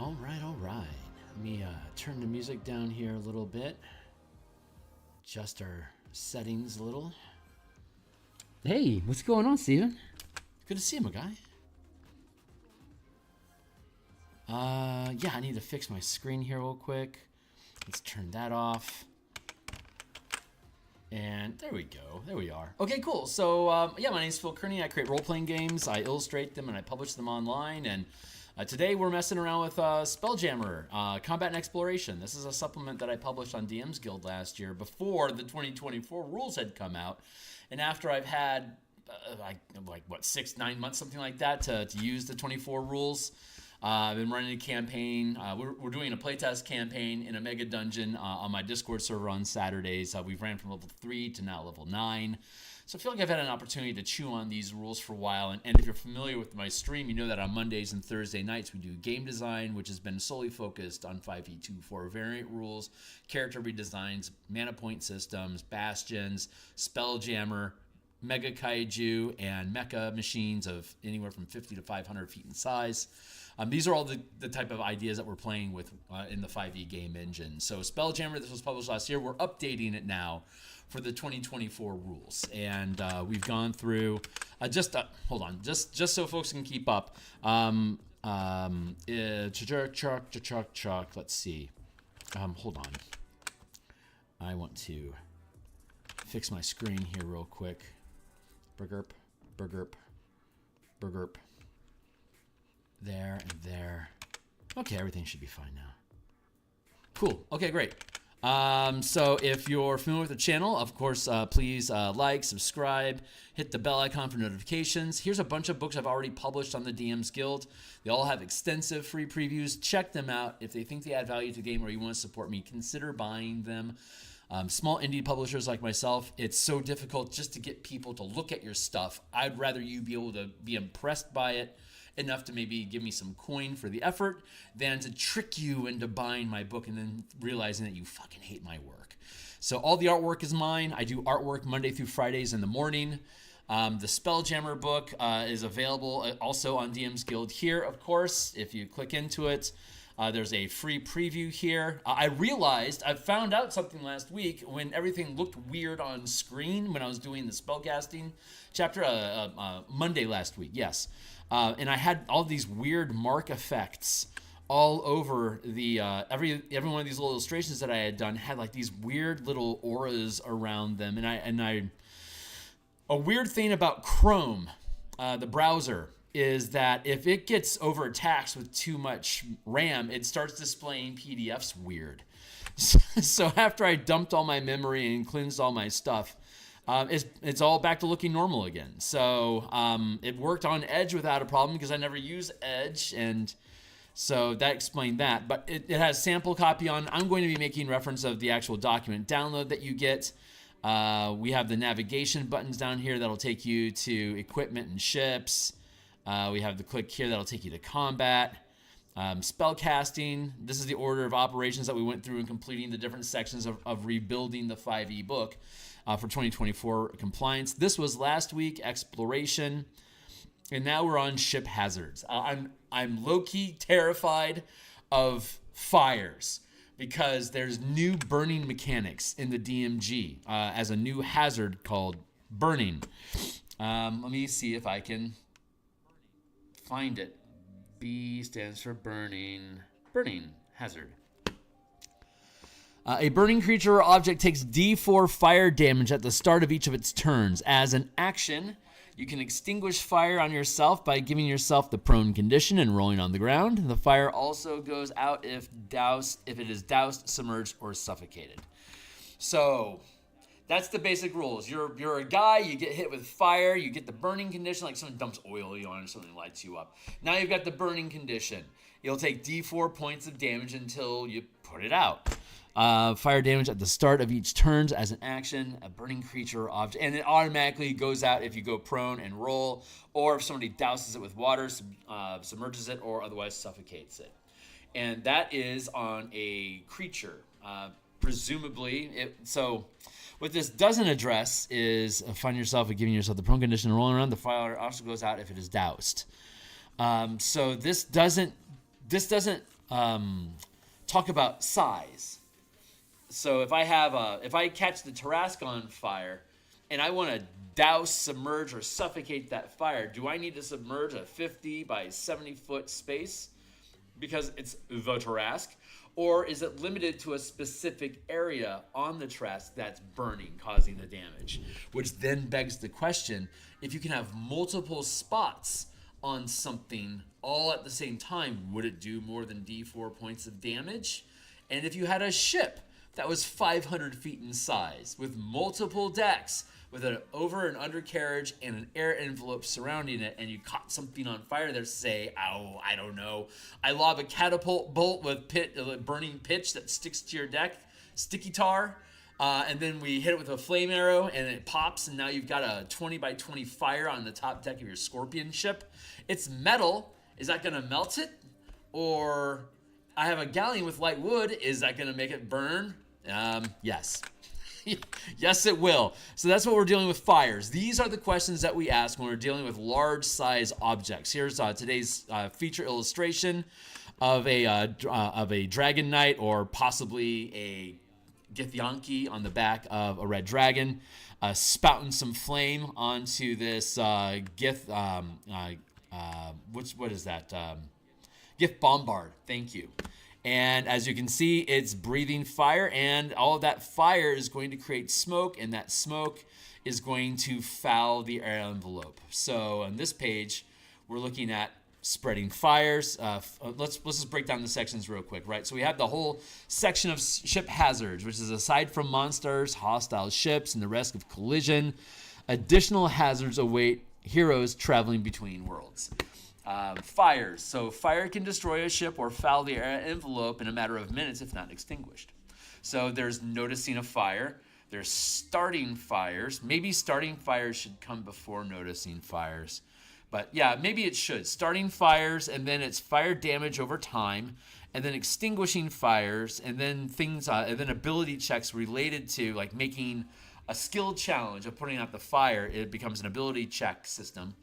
All right. Let me turn the music down here a little bit. Adjust our settings a little. Hey, what's going on, Steven? Good to see you, my guy. Yeah, I need to fix my screen here real quick. Let's turn that off. And there we go. There we are. Okay, cool. So, yeah, my name's Phil Kearney. I create role-playing games. I illustrate them, and I publish them online. And today we're messing around with Spelljammer Combat Exploration. This is a supplement that I published on DMsGuild last year before the 2024 rules had come out. And after I've had, what, 6-9 months, something like that, to use the 24 rules, I've been running a campaign. We're doing a playtest campaign in a mega dungeon on my Discord server on Saturdays. We've ran from level 3 to now level 9. So I feel like I've had an opportunity to chew on these rules for a while. And if you're familiar with my stream, you know that on Mondays and Thursday nights we do game design, which has been solely focused on 5e2-4 variant rules, character redesigns, mana point systems, bastions, Spelljammer, Mega Kaiju, and Mecha Machines of anywhere from 50 to 500 feet in size. These are all the type of ideas that we're playing with in the 5e game engine. So Spelljammer, this was published last year. We're updating it now for the 2024 rules. And we've gone through, hold on, just so folks can keep up. Let's see. Hold on. I want to fix my screen here real quick. Burgerp. There and there. Okay, everything should be fine now. Cool. Okay, great. So if you're familiar with the channel, of course, please like, subscribe, hit the bell icon for notifications. Here's a bunch of books I've already published on the DMsGuild. They all have extensive free previews. Check them out. If they think they add value to the game or you want to support me, consider buying them. Small indie publishers like myself, it's so difficult just to get people to look at your stuff. I'd rather you be able to be impressed by it enough to maybe give me some coin for the effort than to trick you into buying my book and then realizing that you fucking hate my work. So all the artwork is mine. I do artwork Monday through Fridays in the morning. The Spelljammer book is available also on DMsGuild here, of course. If you click into it, there's a free preview here. I found out something last week when everything looked weird on screen when I was doing the spellcasting chapter, Monday last week, yes. And I had all these weird mark effects all over the every one of these little illustrations that I had done had like these weird little auras around them. And a weird thing about Chrome, the browser, is that if it gets overtaxed with too much RAM, it starts displaying PDFs weird. So after I dumped all my memory and cleansed all my stuff, it's all back to looking normal again. So it worked on Edge without a problem because I never use Edge, and so that explained that. But it has sample copy on. I'm going to be making reference of the actual document download that you get. We have the navigation buttons down here that'll take you to equipment and ships. We have the click here that'll take you to combat. Spellcasting, this is the order of operations that we went through in completing the different sections of rebuilding the 5e book for 2024 compliance. This was last week, exploration, and now we're on ship hazards. I'm low-key terrified of fires because there's new burning mechanics in the DMG as a new hazard called burning. Let me see if I can find it. B stands for burning. Burning hazard. A burning creature or object takes D4 fire damage at the start of each of its turns. As an action, you can extinguish fire on yourself by giving yourself the prone condition and rolling on the ground. The fire also goes out if it is doused, submerged, or suffocated. So that's the basic rules. You're a guy, you get hit with fire, you get the burning condition, like someone dumps oil on or something lights you up. Now you've got the burning condition. You'll take D4 points of damage until you put it out. Fire damage at the start of each turn as an action, a burning creature or object, and it automatically goes out if you go prone and roll, or if somebody douses it with water, submerges it, or otherwise suffocates it. And that is on a creature. Presumably, so what this doesn't address is find yourself and giving yourself the prone condition and rolling around. The fire also goes out if it is doused. So this doesn't talk about size. So if I catch the Tarrasque on fire, and I want to douse, submerge, or suffocate that fire, do I need to submerge a 50 by 70 foot space because it's the Tarrasque? Or is it limited to a specific area on the Tarrasque that's burning, causing the damage? Which then begs the question, if you can have multiple spots on something all at the same time, would it do more than D4 points of damage? And if you had a ship that was 500 feet in size with multiple decks, with an over and undercarriage and an air envelope surrounding it, and you caught something on fire there, say, oh, I don't know, I lob a catapult bolt with burning pitch that sticks to your deck, sticky tar, and then we hit it with a flame arrow, and it pops, and now you've got a 20 by 20 fire on the top deck of your Scorpion ship. It's metal. Is that going to melt it? Or I have a galleon with light wood. Is that going to make it burn? Yes. Yes, it will. So that's what we're dealing with fires. These are the questions that we ask when we're dealing with large size objects. Here's today's feature illustration of a Dragon Knight, or possibly a Githyanki on the back of a red dragon, spouting some flame onto this Gith. What is that? Gith Bombard. Thank you. And as you can see, it's breathing fire, and all of that fire is going to create smoke, and that smoke is going to foul the air envelope. So on this page, we're looking at spreading fires. Let's just break down the sections real quick, right? So we have the whole section of ship hazards, which is aside from monsters, hostile ships, and the risk of collision, additional hazards await heroes traveling between worlds. Fires. So fire can destroy a ship or foul the air envelope in a matter of minutes if not extinguished. So there's noticing a fire. There's starting fires. Maybe starting fires should come before noticing fires. But yeah, maybe it should. Starting fires, and then it's fire damage over time, and then extinguishing fires, and then things, and then ability checks related to like making a skill challenge of putting out the fire. It becomes an ability check system.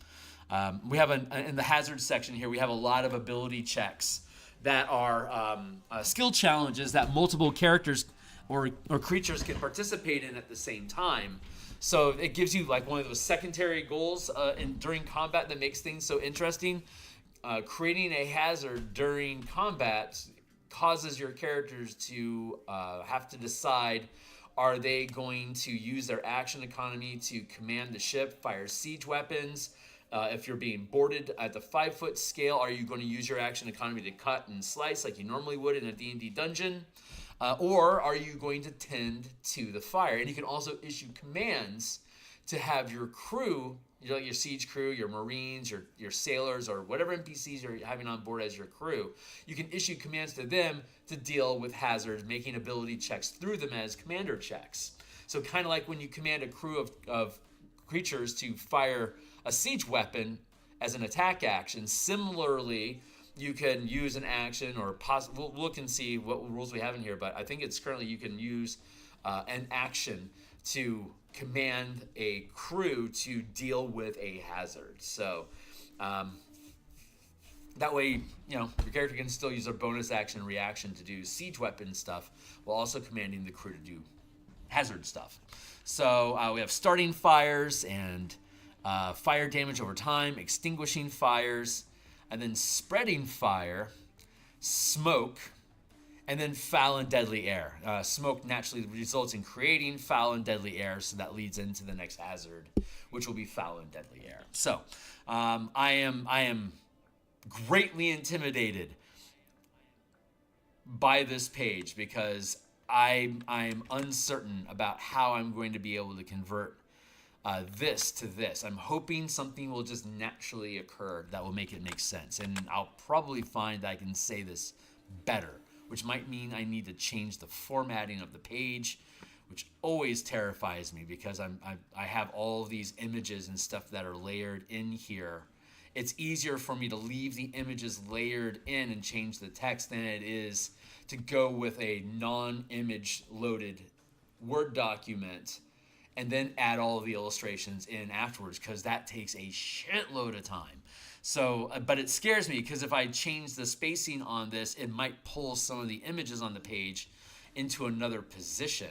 We have in the hazard section here, we have a lot of ability checks that are skill challenges that multiple characters or creatures can participate in at the same time. So it gives you like one of those secondary goals during combat that makes things so interesting. Creating a hazard during combat causes your characters to have to decide, are they going to use their action economy to command the ship, fire siege weapons? If you're being boarded at the 5-foot scale, are you going to use your action economy to cut and slice like you normally would in a D&D dungeon? Or are you going to tend to the fire? And you can also issue commands to have your crew, your siege crew, your marines, your sailors, or whatever NPCs you're having on board as your crew. You can issue commands to them to deal with hazards, making ability checks through them as commander checks. So kind of like when you command a crew of creatures to fire a siege weapon as an attack action. Similarly, you can use an action, or we'll look and see what rules we have in here, but I think it's currently you can use an action to command a crew to deal with a hazard. So that way, your character can still use a bonus action reaction to do siege weapon stuff while also commanding the crew to do hazard stuff. So we have starting fires and fire damage over time, extinguishing fires, and then spreading fire, smoke, and then foul and deadly air. Smoke naturally results in creating foul and deadly air, so that leads into the next hazard, which will be foul and deadly air. So I am greatly intimidated by this page because I'm uncertain about how I'm going to be able to convert this to this. I'm hoping something will just naturally occur that will make it make sense. And I'll probably find that I can say this better, which might mean I need to change the formatting of the page, which always terrifies me because I have all these images and stuff that are layered in here. It's easier for me to leave the images layered in and change the text than it is to go with a non-image loaded Word document and then add all of the illustrations in afterwards, because that takes a shitload of time. So, but it scares me because if I change the spacing on this, it might pull some of the images on the page into another position.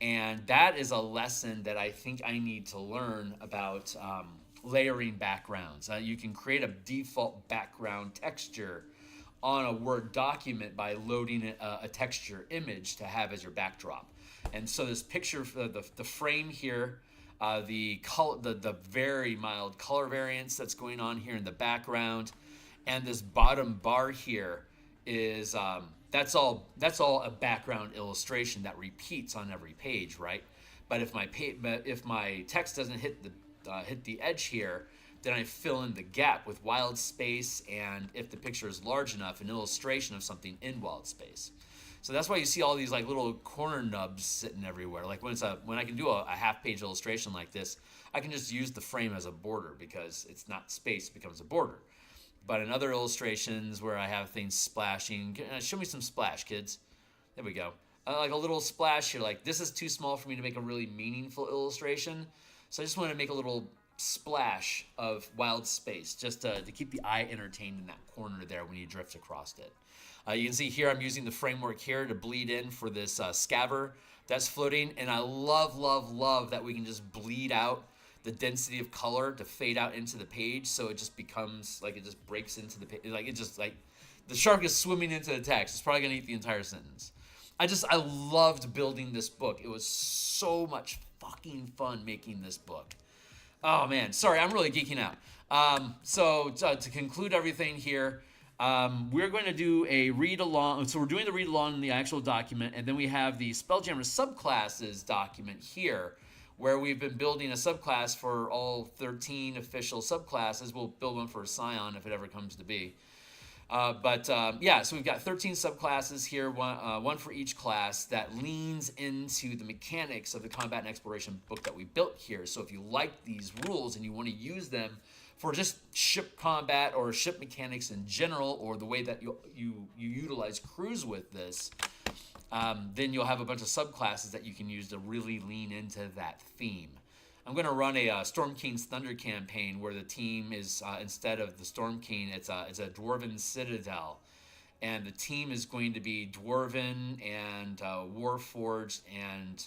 And that is a lesson that I think I need to learn about layering backgrounds. You can create a default background texture on a Word document by loading a texture image to have as your backdrop. And so this picture, the frame here, the very mild color variance that's going on here in the background, and this bottom bar here is that's all a background illustration that repeats on every page, right? But if my text doesn't hit the edge here, then I fill in the gap with wild space, and if the picture is large enough, an illustration of something in wild space. So that's why you see all these like little corner nubs sitting everywhere. Like when I can do a half-page illustration like this, I can just use the frame as a border because it's not space, it becomes a border. But in other illustrations where I have things splashing, show me some splash, kids. There we go. Like a little splash here. Like this is too small for me to make a really meaningful illustration. So I just want to make a little splash of wild space just to keep the eye entertained in that corner there when you drift across it. You can see here I'm using the framework here to bleed in for this scaver that's floating, and I love that we can just bleed out the density of color to fade out into the page, so it just becomes like it just breaks into the page, like it just like the shark is swimming into the text. It's probably gonna eat the entire sentence. I loved building this book. It was so much fucking fun making this book. Oh man, sorry, I'm really geeking out. So to conclude everything here, we're going to do a read-along. So we're doing the read-along in the actual document, and then we have the Spelljammer Subclasses document here, where we've been building a subclass for all 13 official subclasses. We'll build one for Scion if it ever comes to be. Yeah, so we've got 13 subclasses here, one for each class, that leans into the mechanics of the Combat and Exploration book that we built here. So if you like these rules and you want to use them for just ship combat or ship mechanics in general, or the way that you utilize crews with this, then you'll have a bunch of subclasses that you can use to really lean into that theme. I'm going to run a Storm King's Thunder campaign where the team is, instead of the Storm King, it's a Dwarven Citadel. And the team is going to be Dwarven and Warforged and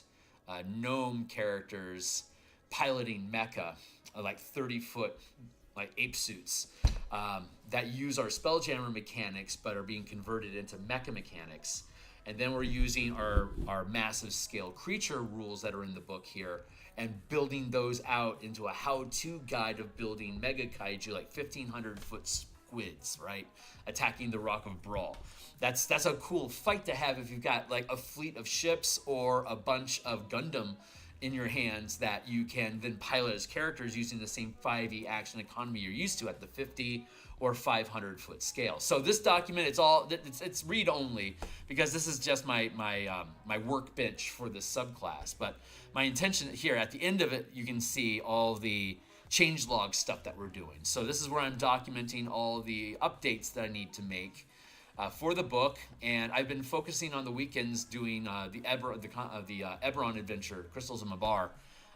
Gnome characters piloting mecha, like 30-foot like ape suits that use our Spelljammer mechanics but are being converted into mecha mechanics. And then we're using our massive scale creature rules that are in the book here and building those out into a how-to guide of building mega kaiju, like 1,500-foot squids, right? Attacking the Rock of Brawl. That's a cool fight to have if you've got like a fleet of ships or a bunch of Gundam in your hands that you can then pilot as characters using the same 5e action economy you're used to at the 50 or 500-foot scale. So this document, it's read only because this is just my workbench for this subclass. But my intention here at the end of it, you can see all the changelog stuff that we're doing. So this is where I'm documenting all the updates that I need to make for the book, and I've been focusing on the weekends doing the Eberron adventure, Crystals of Mabar.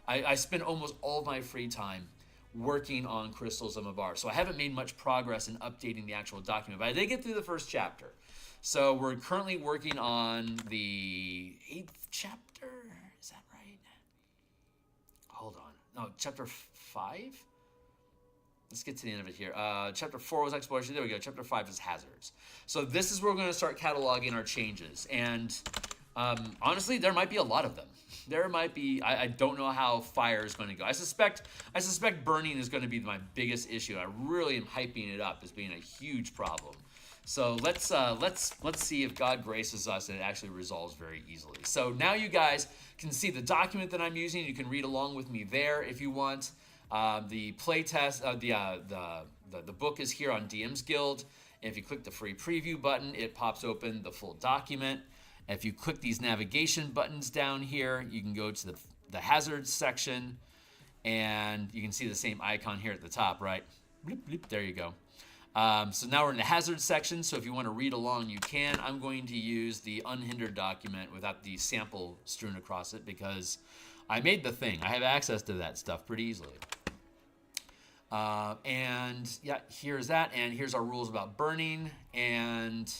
I spend almost all of my free time working on Crystals of Mabar, so I haven't made much progress in updating the actual document, but I did get through the first chapter. So we're currently working on the 8th chapter. Is that right? Hold on. No, chapter 5? Let's get to the end of it here. Chapter 4 was exploration. There we go. Chapter 5 is hazards. So this is where we're going to start cataloging our changes. And honestly, there might be a lot of them. There might be. I don't know how fire is going to go. I suspect burning is going to be my biggest issue. I really am hyping it up as being a huge problem. So let's see if God graces us and it actually resolves very easily. So now you guys can see the document that I'm using. You can read along with me there if you want. The playtest, the book is here on DMsGuild. And if you click the free preview button, it pops open the full document. If you click these navigation buttons down here, you can go to the hazards section, and you can see the same icon here at the top, right? Bloop, bloop, there you go. So now we're in the hazards section, so if you want to read along, you can. I'm going to use the unhindered document without the sample strewn across it because I made the thing. I have access to that stuff pretty easily. And yeah, here's that. And here's our rules about burning. And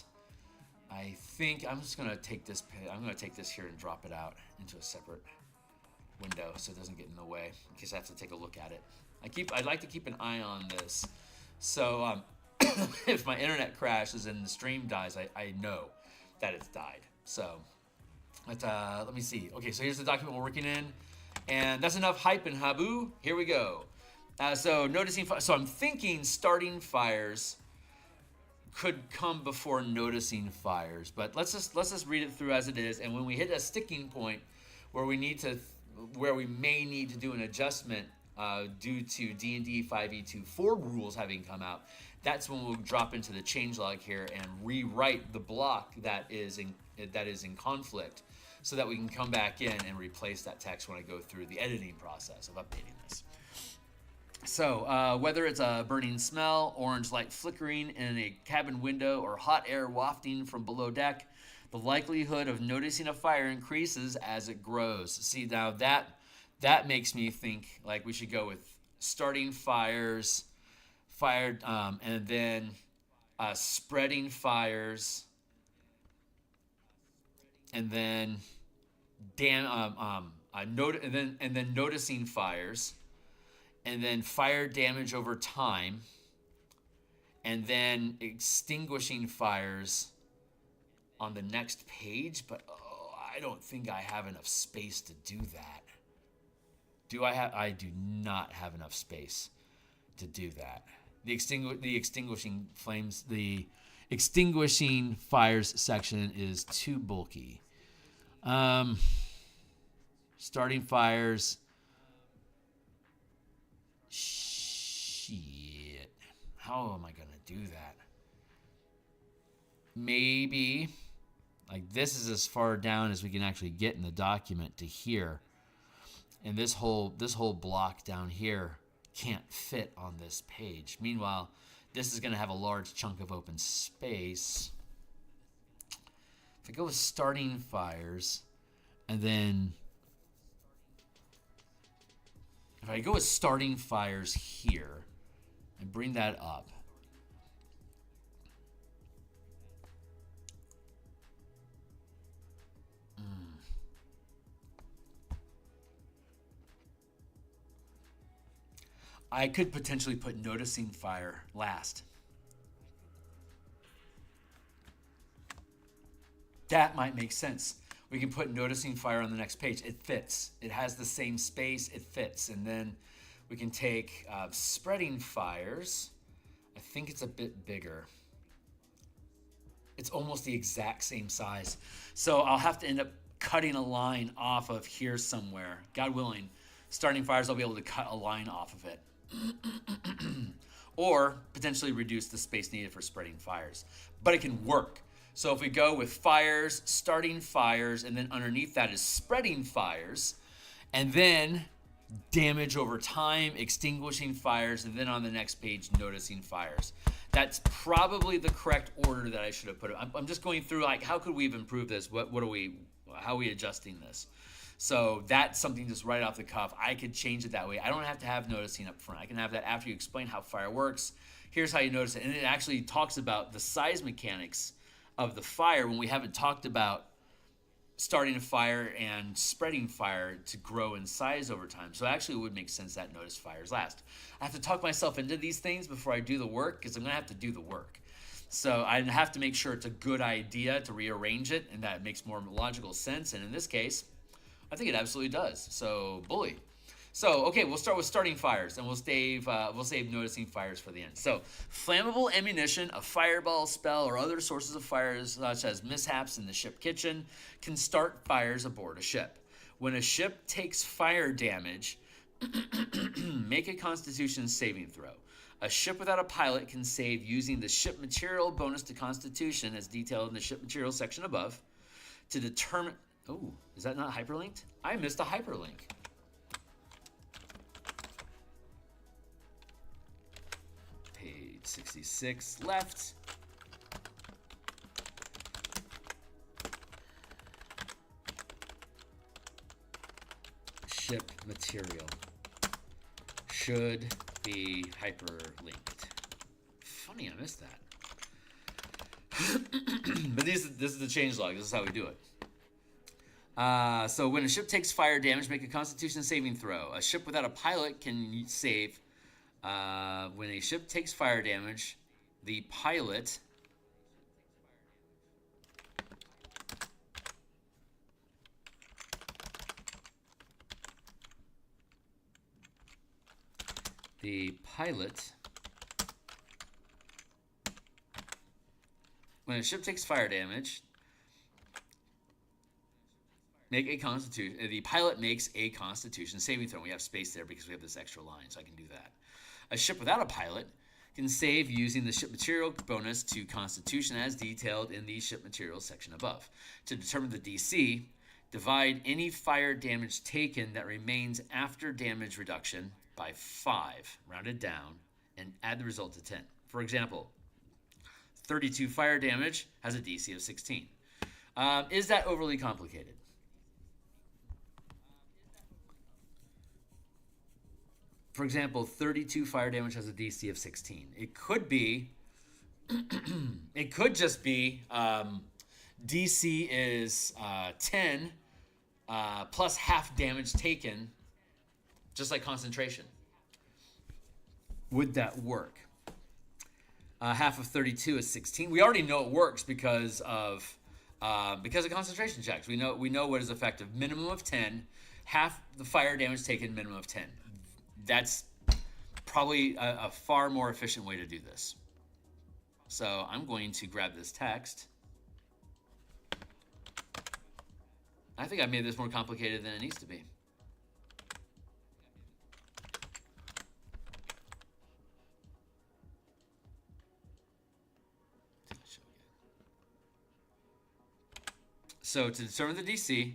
I think I'm just going to take this. I'm going to take this here and drop it out into a separate window so it doesn't get in the way in case I have to take a look at it. I'd like to keep an eye on this. So if my internet crashes and the stream dies, I know that it's died. So let me see. Okay, so here's the document we're working in. And that's enough hype and habu. Here we go. So I'm thinking starting fires could come before noticing fires, but let's just read it through as it is. And when we hit a sticking point where we may need to do an adjustment due to DnD5e 2.4 rules having come out, that's when we'll drop into the changelog here and rewrite the block that is in conflict, so that we can come back in and replace that text when I go through the editing process of updating this. So whether it's a burning smell, orange light flickering in a cabin window, or hot air wafting from below deck, the likelihood of noticing a fire increases as it grows. See, now that makes me think like we should go with starting fires, and then spreading fires, and then noticing fires, and then fire damage over time, and then extinguishing fires on the next page. But I don't think I have enough space to do that. I do not have enough space to do that. The extinguishing fires section is too bulky. Starting fires. Shit. How am I gonna do that? Maybe like this is as far down as we can actually get in the document to here. And this whole block down here can't fit on this page. Meanwhile, this is going to have a large chunk of open space. If I go with starting fires, and then if I go with starting fires here and bring that up, I could potentially put noticing fire last. That might make sense. We can put noticing fire on the next page. It fits. It has the same space. It fits. And then we can take spreading fires. I think it's a bit bigger. It's almost the exact same size. So I'll have to end up cutting a line off of here somewhere. God willing, starting fires, I'll be able to cut a line off of it. Or potentially reduce the space needed for spreading fires. But it can work. So if we go with fires, starting fires, and then underneath that is spreading fires, and then damage over time, extinguishing fires, and then on the next page, noticing fires. That's probably the correct order that I should have put it. I'm just going through like, how could we have improved this? How are we adjusting this? So that's something just right off the cuff. I could change it that way. I don't have to have noticing up front. I can have that after you explain how fire works. Here's how you notice it. And it actually talks about the size mechanics of the fire when we haven't talked about starting a fire and spreading fire to grow in size over time. So actually it would make sense that notice fires last. I have to talk myself into these things before I do the work because I'm going to have to do the work. So I have to make sure it's a good idea to rearrange it and that it makes more logical sense. And in this case, I think it absolutely does. So bully. So, okay, we'll start with starting fires, and we'll save noticing fires for the end. So, flammable ammunition, a fireball spell, or other sources of fires, such as mishaps in the ship kitchen, can start fires aboard a ship. When a ship takes fire damage, make a Constitution saving throw. A ship without a pilot can save using the ship material bonus to Constitution, as detailed in the ship material section above, to determine... Oh, is that not hyperlinked? I missed a hyperlink. Page 66 left. ship material should be hyperlinked. Funny, I missed that. But this is the changelog. This is how we do it. So when a ship takes fire damage, make a Constitution saving throw. A ship without a pilot can save. When a ship takes fire damage, the pilot when a ship takes fire damage, make a Constitution. The pilot makes a Constitution saving throw. We have space there because we have this extra line, so I can do that. A ship without a pilot can save using the ship material bonus to Constitution as detailed in the ship materials section above. To determine the DC, divide any fire damage taken that remains after damage reduction by 5, rounded down, and add the result to 10. For example, 32 fire damage has a DC of 16. Is that overly complicated? For example, 32 fire damage has a DC of 16. It could be, it could just be DC is 10 plus half damage taken, just like concentration. Would that work? Half of 32 is 16. We already know it works because of concentration checks. We know what is effective. Minimum of 10, half the fire damage taken, minimum of 10. That's probably a far more efficient way to do this. So I'm going to grab this text. I think I made this more complicated than it needs to be. So to determine the DC,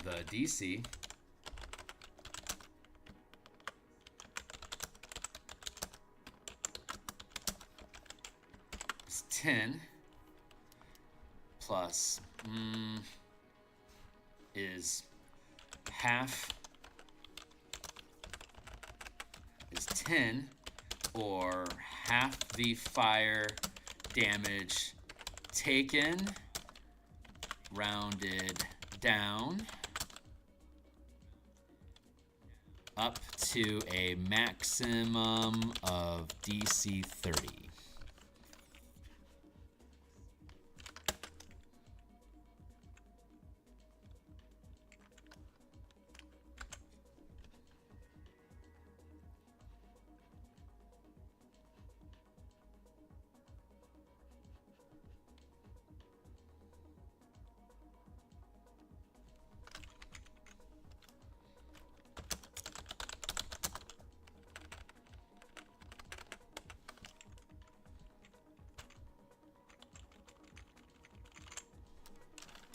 the DC is 10 plus is half is 10 or half the fire damage taken rounded down up to a maximum of DC 30.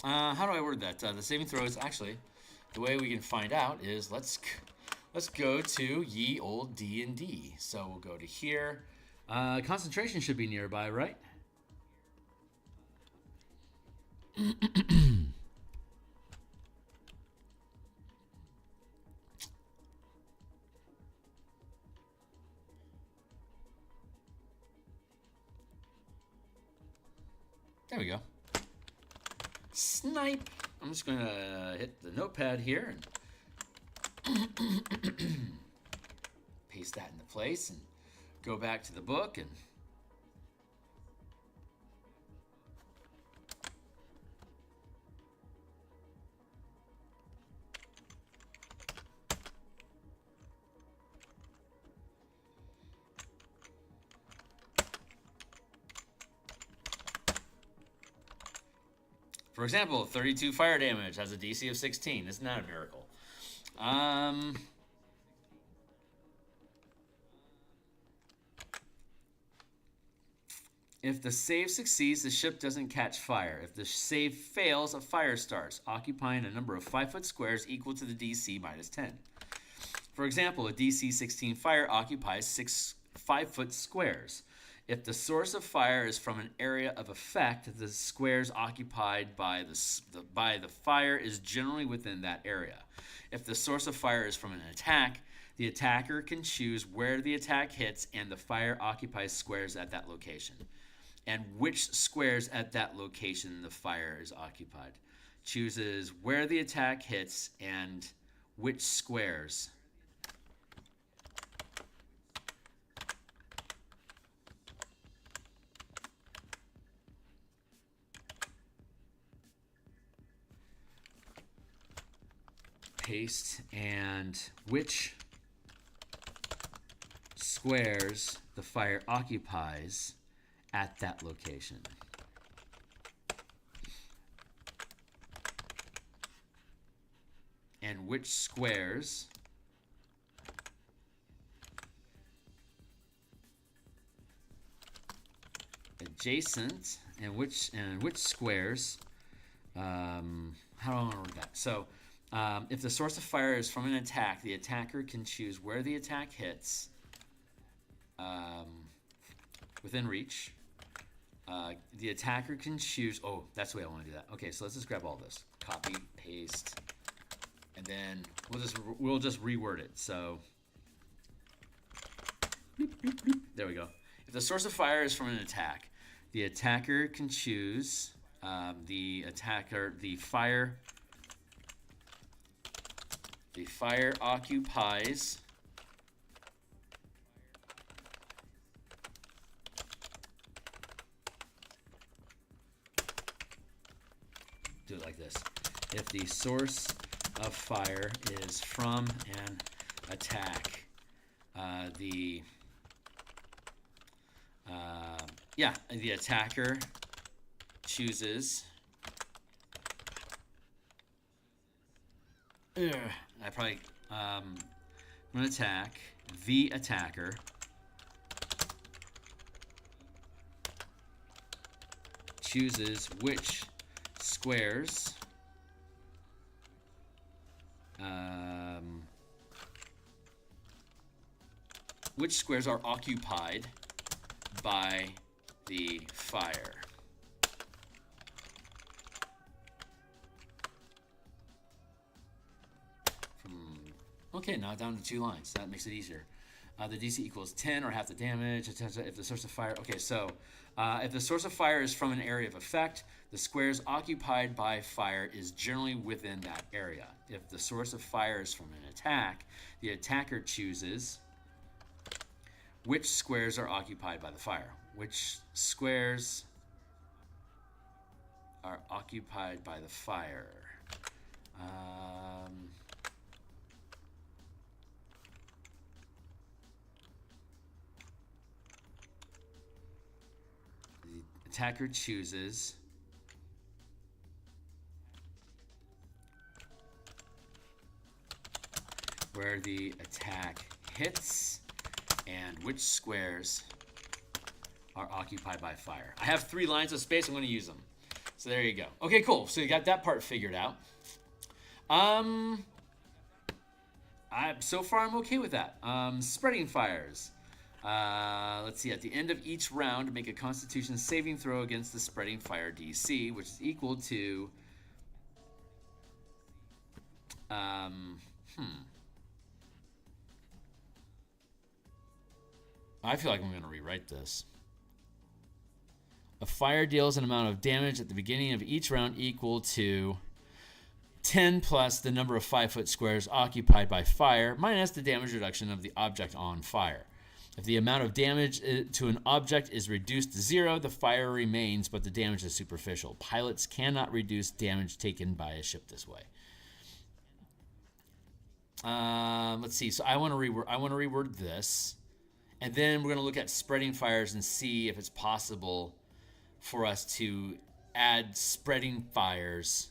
How do I word that? The saving throw is actually, the way we can find out is let's go to ye old D&D. So we'll go to here. Concentration should be nearby, right? There we go. Snipe. I'm just going to hit the notepad here and paste that into place and go back to the book and for example, 32 fire damage has a DC of 16. Isn't that a miracle? If the save succeeds, the ship doesn't catch fire. If the save fails, a fire starts, occupying a number of 5-foot squares equal to the DC minus 10. For example, a DC 16 fire occupies 6 5-foot squares. If the source of fire is from an area of effect, the squares occupied by the fire is generally within that area. If the source of fire is from an attack, the attacker can choose where the attack hits and the fire occupies squares at that location, and which squares at that location the fire is occupied. Chooses where the attack hits and which squares. Paste, and which squares the fire occupies at that location. And which squares adjacent, and which squares, how do I want to word that? So if the source of fire is from an attack, the attacker can choose where the attack hits within reach. The attacker can choose, oh, that's the way I want to do that. Okay, so let's just grab all this. Copy, paste, and then we'll just reword it. So there we go. If the source of fire is from an attack, the attacker can choose the fire occupies do it like this. If the source of fire is from an attack, the attacker chooses I probably I'm gonna attack the attacker chooses which squares are occupied by the fire. Okay, now down to 2 lines. That makes it easier. The DC equals 10 or half the damage. If the source of fire... Okay, so if the source of fire is from an area of effect, the squares occupied by fire is generally within that area. If the source of fire is from an attack, the attacker chooses which squares are occupied by the fire. Which squares are occupied by the fire? The attacker chooses where the attack hits and which squares are occupied by fire. I have 3 lines of space. I'm going to use them. So there you go. Okay, cool. So you got that part figured out. So far I'm okay with that. Spreading fires. Let's see. At the end of each round, make a Constitution saving throw against the spreading fire DC, which is equal to. I feel like I'm going to rewrite this. A fire deals an amount of damage at the beginning of each round equal to 10 plus the number of 5-foot squares occupied by fire minus the damage reduction of the object on fire. If the amount of damage to an object is reduced to 0, the fire remains, but the damage is superficial. Pilots cannot reduce damage taken by a ship this way. Let's see. So I want to reword this, and then we're going to look at spreading fires and see if it's possible for us to add spreading fires.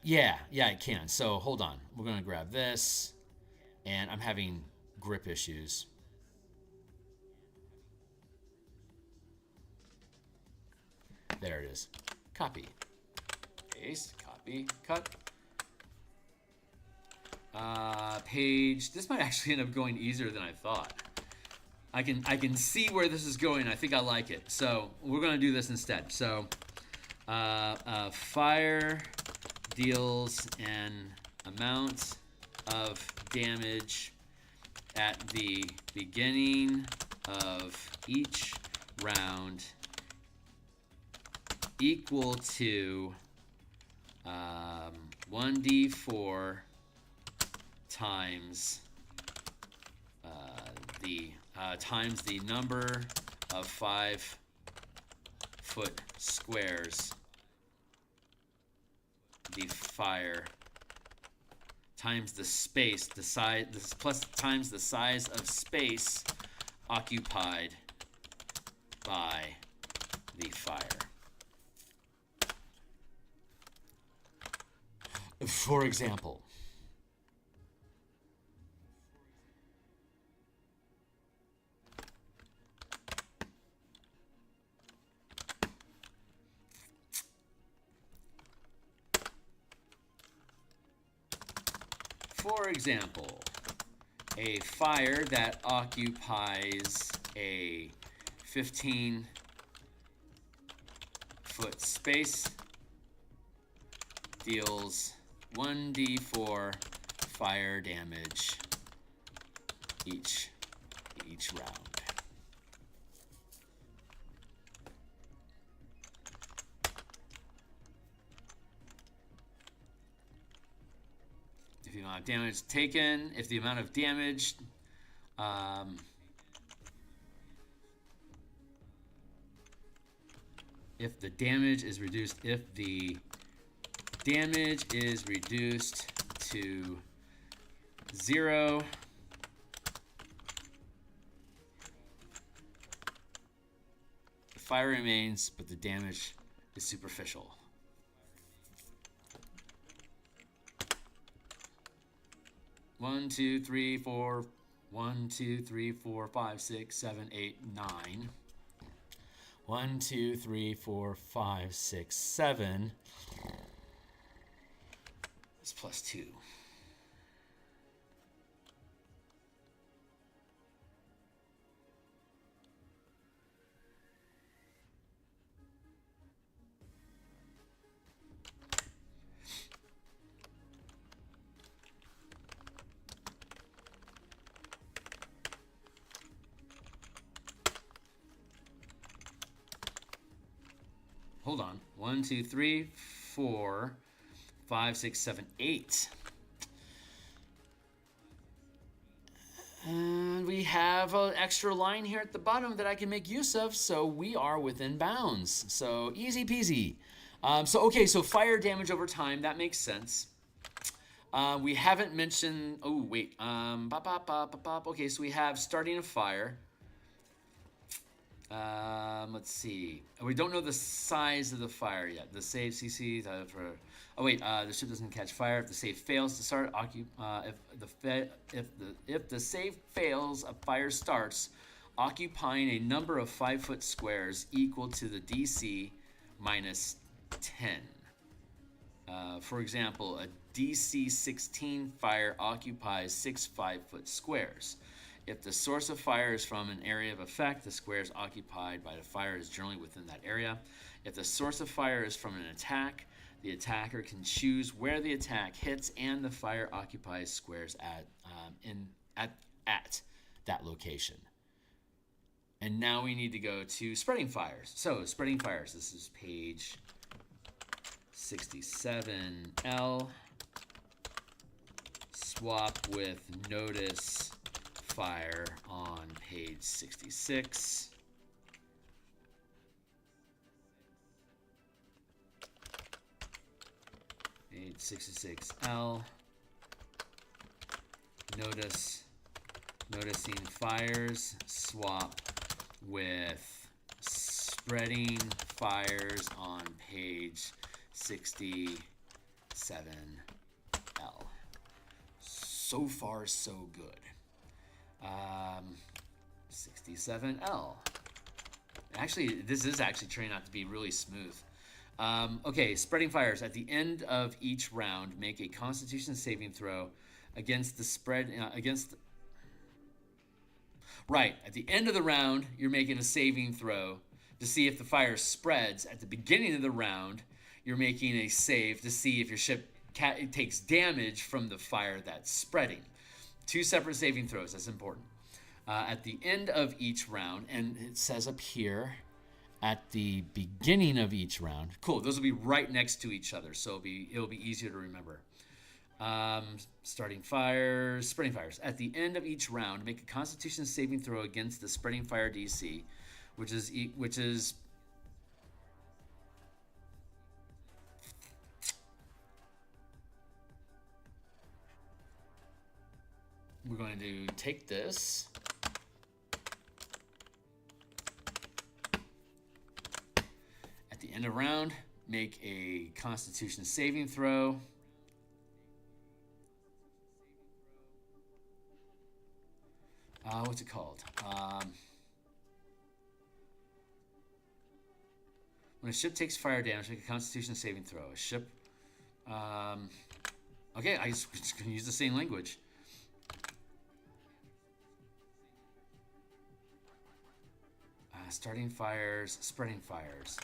Yeah, it can. So hold on. We're going to grab this, and I'm having grip issues. There it is. Copy. Paste. Copy. Cut. Page. This might actually end up going easier than I thought. I can see where this is going. I think I like it. So we're gonna do this instead. So fire deals an amount of damage at the beginning of each round equal to 1d4 times the number of 5-foot squares the fire times the space, the size, plus times the size of space occupied by the fire. For example, a fire that occupies a 15-foot space deals 1d4 fire damage each round. If the amount of damage taken, if the amount of damage if the damage is reduced to 0, the fire remains, but the damage is superficial. One, two, three, four, 1, 2, 3, 4, 5, 6, 7, 8, 9. 1, 2, 3, 4, 5, 6, 7. It's plus 2. Hold on. 1, 2, 3, 4, 5, 6, 7, 8. And we have an extra line here at the bottom that I can make use of, so we are within bounds. So easy peasy. So fire damage over time, that makes sense. We haven't mentioned, okay, so we have starting a fire. Let's see. We don't know the size of the fire yet. The save CC the ship doesn't catch fire if the save fails to start. If the save fails, a fire starts, occupying a number of 5-foot squares equal to the DC minus 10. For example, a DC 16 fire occupies 6 5-foot squares. If the source of fire is from an area of effect, the squares occupied by the fire is generally within that area. If the source of fire is from an attack, the attacker can choose where the attack hits, and the fire occupies squares at that location. And now we need to go to spreading fires. So spreading fires. This is page 67L. Swap with notice fire on page 66. Page 66L. Noticing fires. Swap with spreading fires on page 67L. So far, so good. 67L. Actually, this is actually turning out to be really smooth. Okay, spreading fires. At the end of each round, make a Constitution saving throw against the spread. Right. At the end of the round, you're making a saving throw to see if the fire spreads. At the beginning of the round, you're making a save to see if your ship takes damage from the fire that's spreading. 2 separate saving throws. That's important. At the end of each round, and it says up here, at the beginning of each round. Cool. Those will be right next to each other, so it'll be easier to remember. Starting fires, spreading fires. At the end of each round, make a Constitution saving throw against the spreading fire DC, which is we're going to take this. At the end of round, make a Constitution saving throw. What's it called? When a ship takes fire damage, make a Constitution saving throw. A ship. Okay, I just gonna use the same language. Starting fires, spreading fires.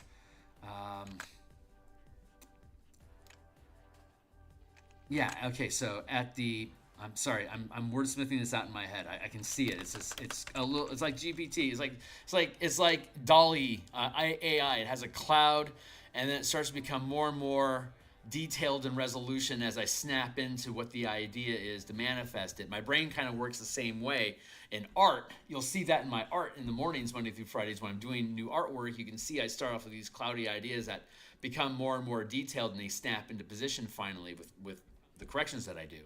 Yeah. Okay. So at the. I'm sorry. I'm wordsmithing this out in my head. I can see it. It's a little. It's like GPT. It's like Dolly AI. It has a cloud, and then it starts to become more and more detailed in resolution as I snap into what the idea is to manifest it. My brain kind of works the same way. In art, you'll see that in my art in the mornings, Monday through Fridays, when I'm doing new artwork. You can see I start off with these cloudy ideas that become more and more detailed, and they snap into position finally with the corrections that I do.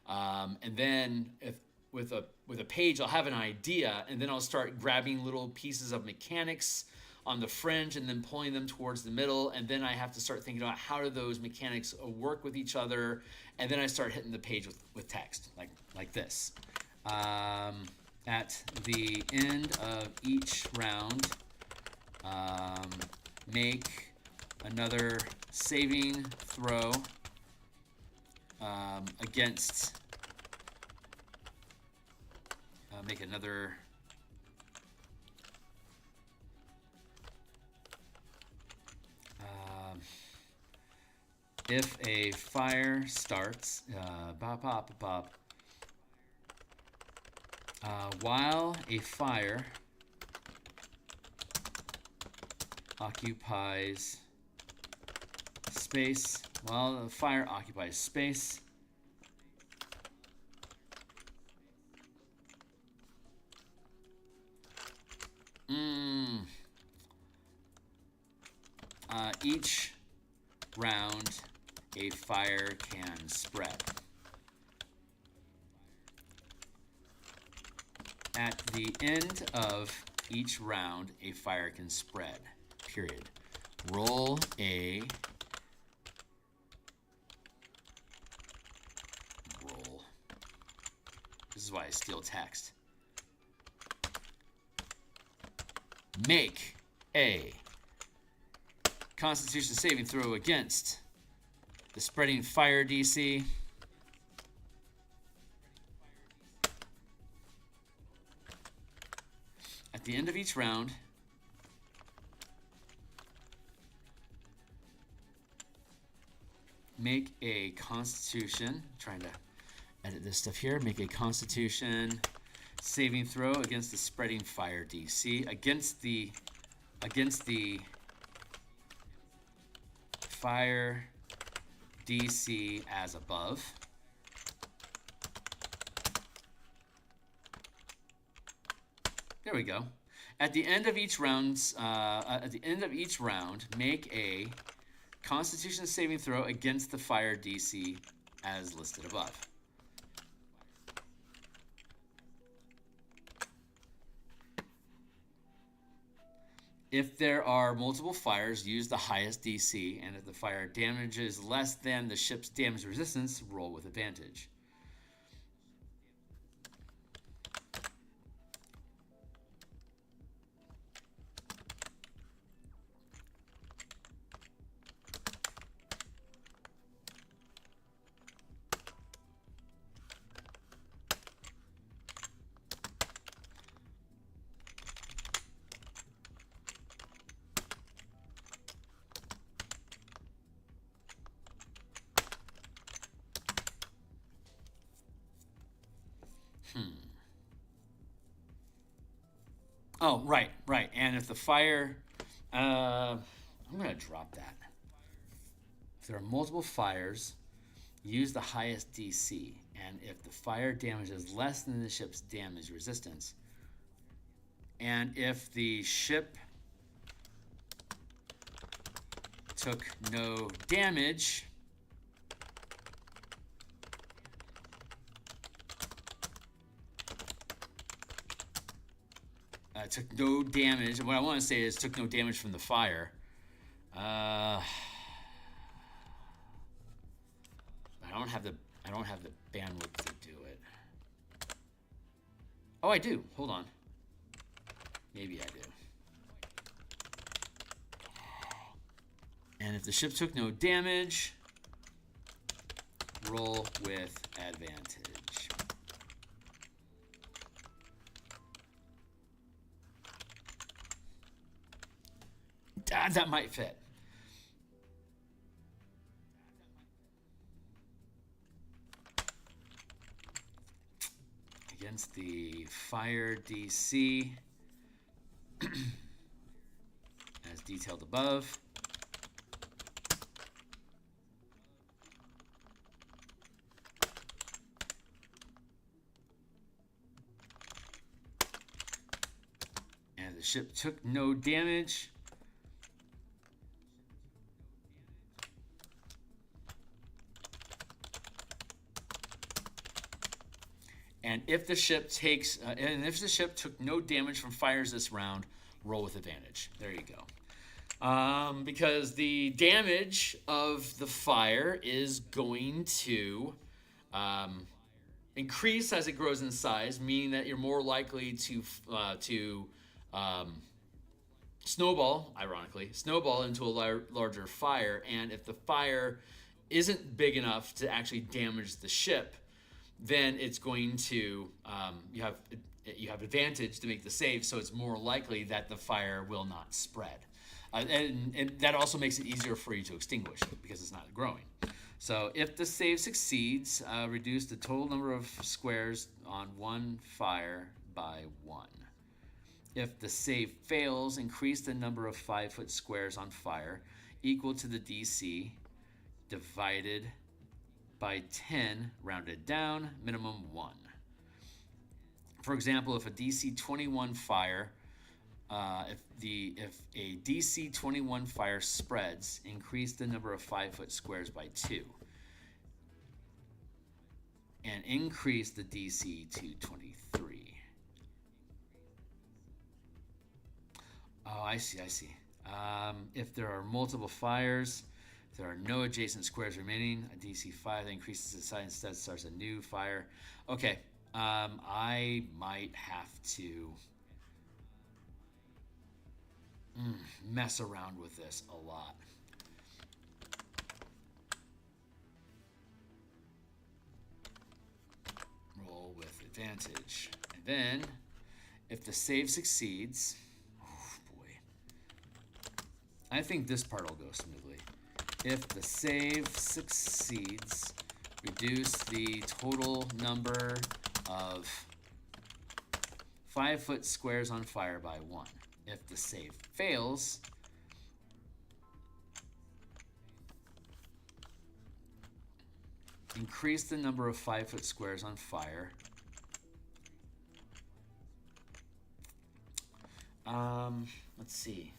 And then with a page, I'll have an idea, and then I'll start grabbing little pieces of mechanics on the fringe and then pulling them towards the middle, and then I have to start thinking about how do those mechanics work with each other, and then I start hitting the page with text like this. At the end of each round, make another saving throw against make another if a fire starts while a fire occupies space, while the fire occupies space, each round a fire can spread. At the end of each round, a fire can spread. Period. Roll a roll. This is why I steal text. Make a Constitution saving throw against the spreading fire DC. At the end of each round, make a Constitution, trying to edit this stuff here, make a Constitution saving throw against the spreading fire DC, against the fire DC as above. There we go. At the end of each round, make a Constitution saving throw against the fire DC as listed above. If there are multiple fires, use the highest DC, and if the fire damages less than the ship's damage resistance, roll with advantage. Oh, right. And if the fire, I'm gonna drop that. If there are multiple fires, use the highest DC, and if the fire damage is less than the ship's damage resistance, and if the ship took no damage, took no damage. And what I want to say is took no damage from the fire. I don't have the bandwidth to do it. Oh, I do. Hold on. Maybe I do. And if the ship took no damage, roll with advantage. That might fit. Against the fire DC, as detailed above. And the ship took no damage. And if the ship takes, and if the ship took no damage from fires this round, roll with advantage. There you go. Because the damage of the fire is going to increase as it grows in size, meaning that you're more likely to snowball, ironically, into a larger fire. And if the fire isn't big enough to actually damage the ship, then it's going to you have advantage to make the save, so it's more likely that the fire will not spread, and that also makes it easier for you to extinguish it because it's not growing. So if the save succeeds, reduce the total number of squares on one fire by 1. If the save fails, increase the number of 5-foot squares on fire equal to the DC divided by 10, rounded down, minimum 1. For example, if a DC 21 fire, if a DC 21 fire spreads, increase the number of 5-foot squares by 2, and increase the DC to 23. Oh, I see. If there are multiple fires, if there are no adjacent squares remaining, a DC 5 that increases the size instead starts a new fire. Okay, I might have to mess around with this a lot. Roll with advantage. And then, if the save succeeds, oh boy, I think this part will go smoothly. If the save succeeds, reduce the total number of 5-foot squares on fire by 1. If the save fails, increase the number of 5-foot squares on fire. Let's see.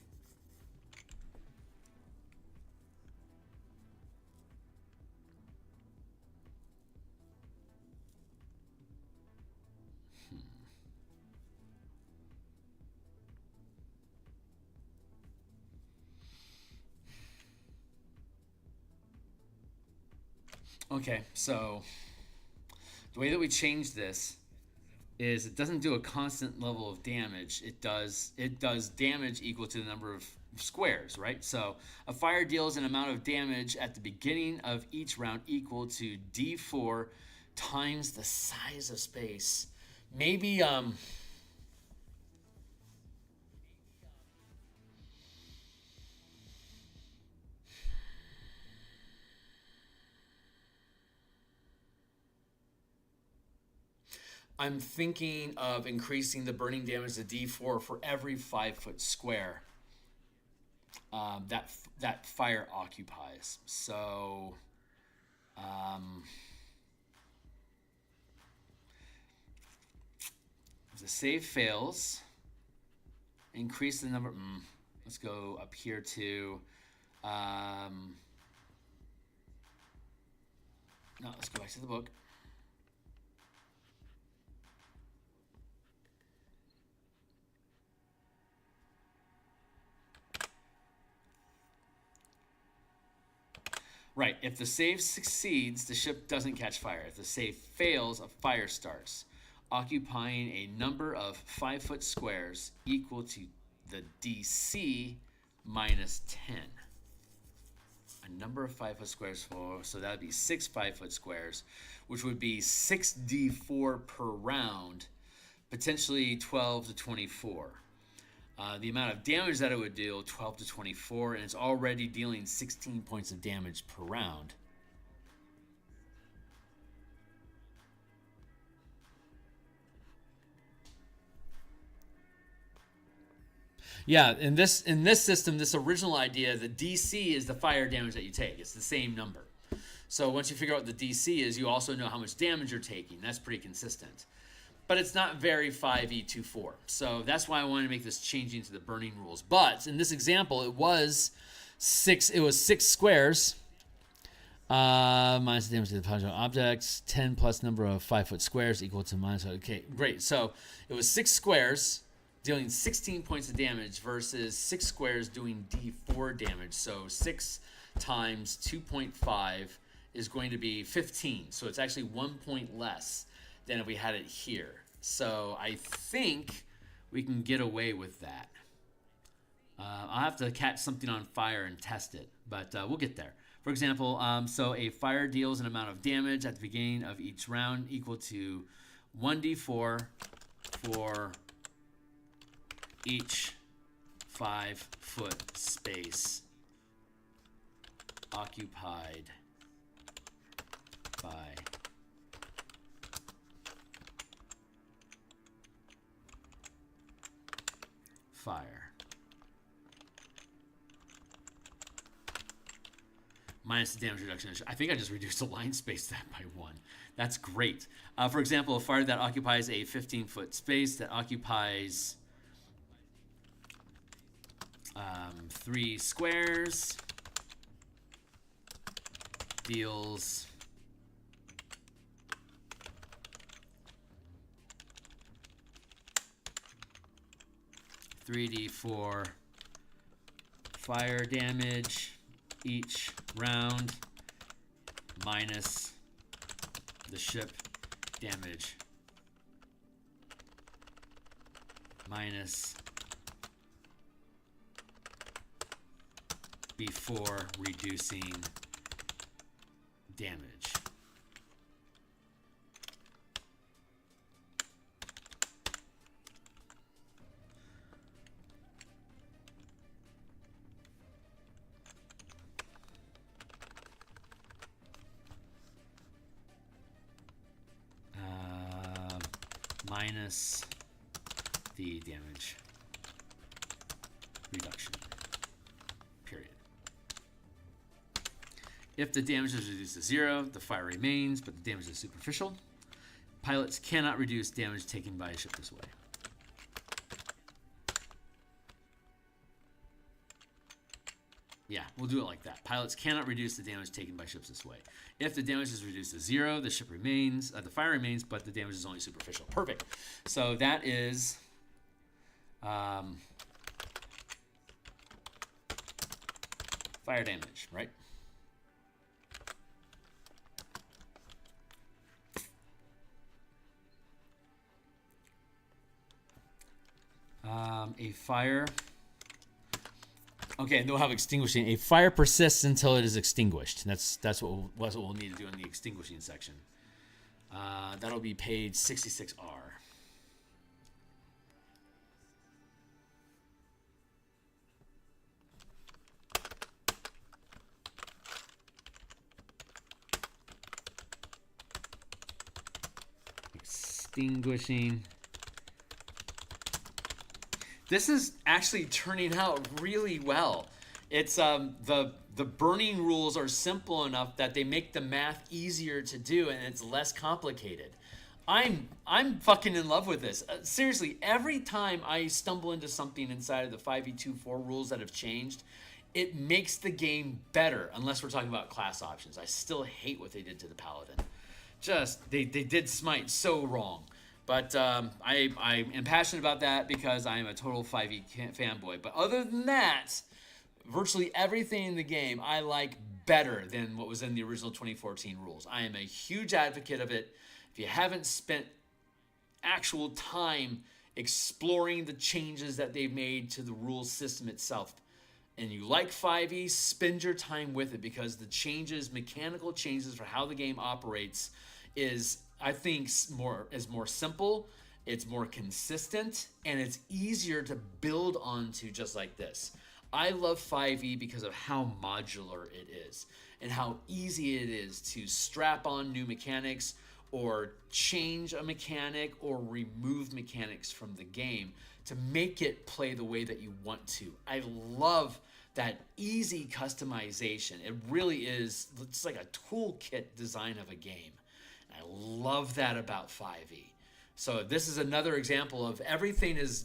Okay, so the way that we change this is it doesn't do a constant level of damage. It does damage equal to the number of squares, right? So a fire deals an amount of damage at the beginning of each round equal to D4 times the size of space. Maybe I'm thinking of increasing the burning damage to D4 for every 5-foot square that fire occupies. So, if the save fails, increase the number. Let's go up here to. No, let's go back to the book. Right, if the save succeeds, the ship doesn't catch fire. If the save fails, a fire starts, occupying a number of 5-foot squares equal to the DC minus 10. A number of 5-foot squares, so that would be 6 5-foot squares, which would be 6d4 per round, potentially 12 to 24. The amount of damage that it would deal, 12 to 24, and it's already dealing 16 points of damage per round. Yeah, in this system, this original idea, the DC is the fire damage that you take. It's the same number. So once you figure out what the DC is, you also know how much damage you're taking. That's pretty consistent. But it's not very 5e24. So that's why I wanted to make this changing to the burning rules. But in this example, it was 6 squares. Minus the damage to the positive objects. 10 plus number of 5-foot squares equal to minus. Okay, great. So it was 6 squares dealing 16 points of damage versus 6 squares doing d4 damage. So 6 times 2.5 is going to be 15. So it's actually 1 point less than if we had it here. So I think we can get away with that. I'll have to catch something on fire and test it, but we'll get there. For example, so a fire deals an amount of damage at the beginning of each round equal to 1d4 for each 5-foot space occupied by fire. Minus the damage reduction. I think I just reduced the line space that by 1. That's great. For example, a fire that occupies a 15-foot space that occupies 3 squares deals 3d4 fire damage each round minus the ship damage minus before reducing damage. Minus the damage reduction, period. If the damage is reduced to 0, the fire remains, but the damage is superficial. Pilots cannot reduce damage taken by a ship this way. Yeah, we'll do it like that. Pilots cannot reduce the damage taken by ships this way. If the damage is reduced to 0, the ship remains, the fire remains, but the damage is only superficial. Perfect. So that is fire damage, right? A fire. Okay, and they'll have extinguishing. A fire persists until it is extinguished. That's what we'll need to do in the extinguishing section. That'll be page 66R. Extinguishing. This is actually turning out really well. It's the burning rules are simple enough that they make the math easier to do, and it's less complicated. I'm fucking in love with this. Seriously, every time I stumble into something inside of the 5e24 rules that have changed, it makes the game better, unless we're talking about class options. I still hate what they did to the Paladin. Just, they did Smite so wrong. But I am passionate about that because I am a total 5e fanboy. But other than that, virtually everything in the game I like better than what was in the original 2014 rules. I am a huge advocate of it. If you haven't spent actual time exploring the changes that they've made to the rules system itself, and you like 5e, spend your time with it, because the changes, mechanical changes for how the game operates is, I think, more simple, it's more consistent, and it's easier to build onto just like this. I love 5e because of how modular it is and how easy it is to strap on new mechanics or change a mechanic or remove mechanics from the game to make it play the way that you want to. I love that easy customization. It really is, it's like a toolkit design of a game. I love that about 5e. So this is another example of everything is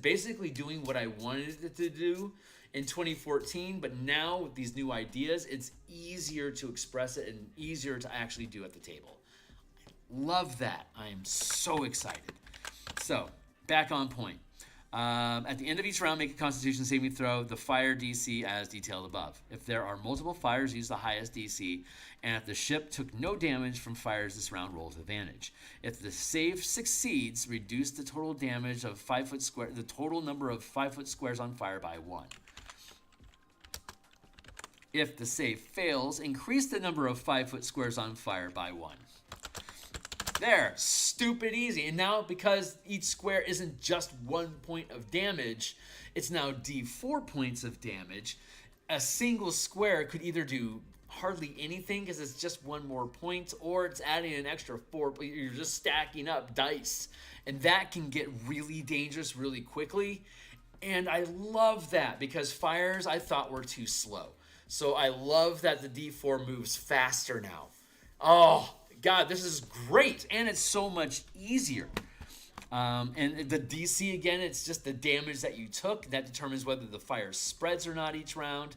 basically doing what I wanted it to do in 2014, but now with these new ideas, it's easier to express it and easier to actually do at the table. I love that. I am so excited. So, back on point. At the end of each round, make a Constitution saving throw, the fire DC as detailed above. If there are multiple fires, use the highest DC, and if the ship took no damage from fires, this round rolls advantage. If the save succeeds, reduce the total damage of 5 foot square, the total number of 5 foot squares on fire by 1. If the save fails, increase the number of 5 foot squares on fire by 1. There, stupid easy. And now, because each square isn't just 1 point of damage, it's now D4 points of damage. A single square could either do hardly anything because it's just 1 more point, or it's adding an extra 4. You're just stacking up dice, and that can get really dangerous really quickly. And I love that because fires I thought were too slow. So I love that the D4 moves faster now. Oh God, this is great, and it's so much easier. And the DC, again, it's just the damage that you took. That determines whether the fire spreads or not each round.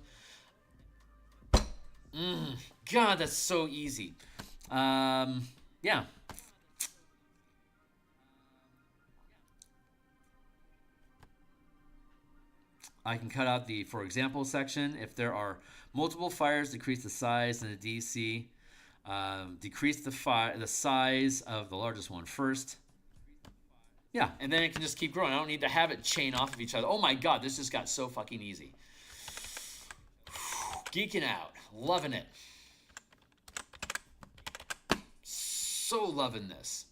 God, that's so easy. Yeah. I can cut out the for example section. If there are multiple fires, decrease the size and the DC. Decrease the size of the largest one first. Yeah, and then it can just keep growing. I don't need to have it chain off of each other. Oh my God, this just got so fucking easy. Geeking out. Loving it. So loving this.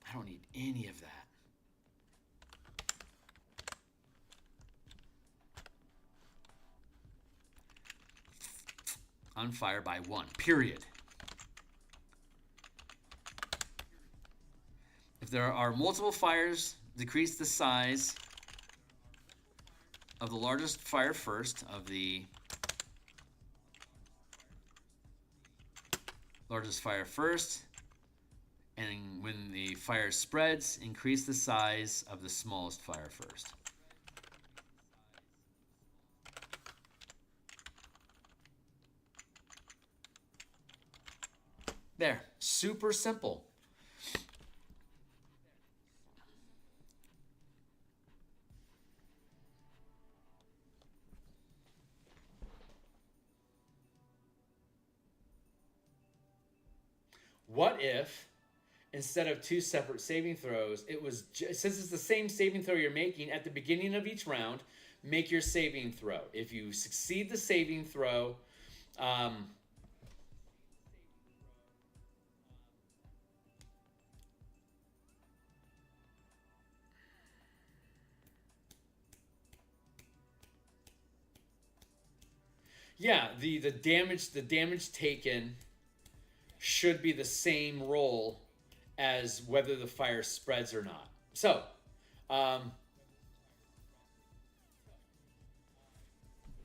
I don't need any of that. On fire by 1, period. If there are multiple fires, decrease the size of the largest fire first, of the largest fire first, and when the fire spreads, increase the size of the smallest fire first. There, super simple. What if, instead of 2 separate saving throws, it was, since it's the same saving throw you're making at the beginning of each round, make your saving throw. If you succeed the saving throw, yeah, the damage taken should be the same roll as whether the fire spreads or not. So,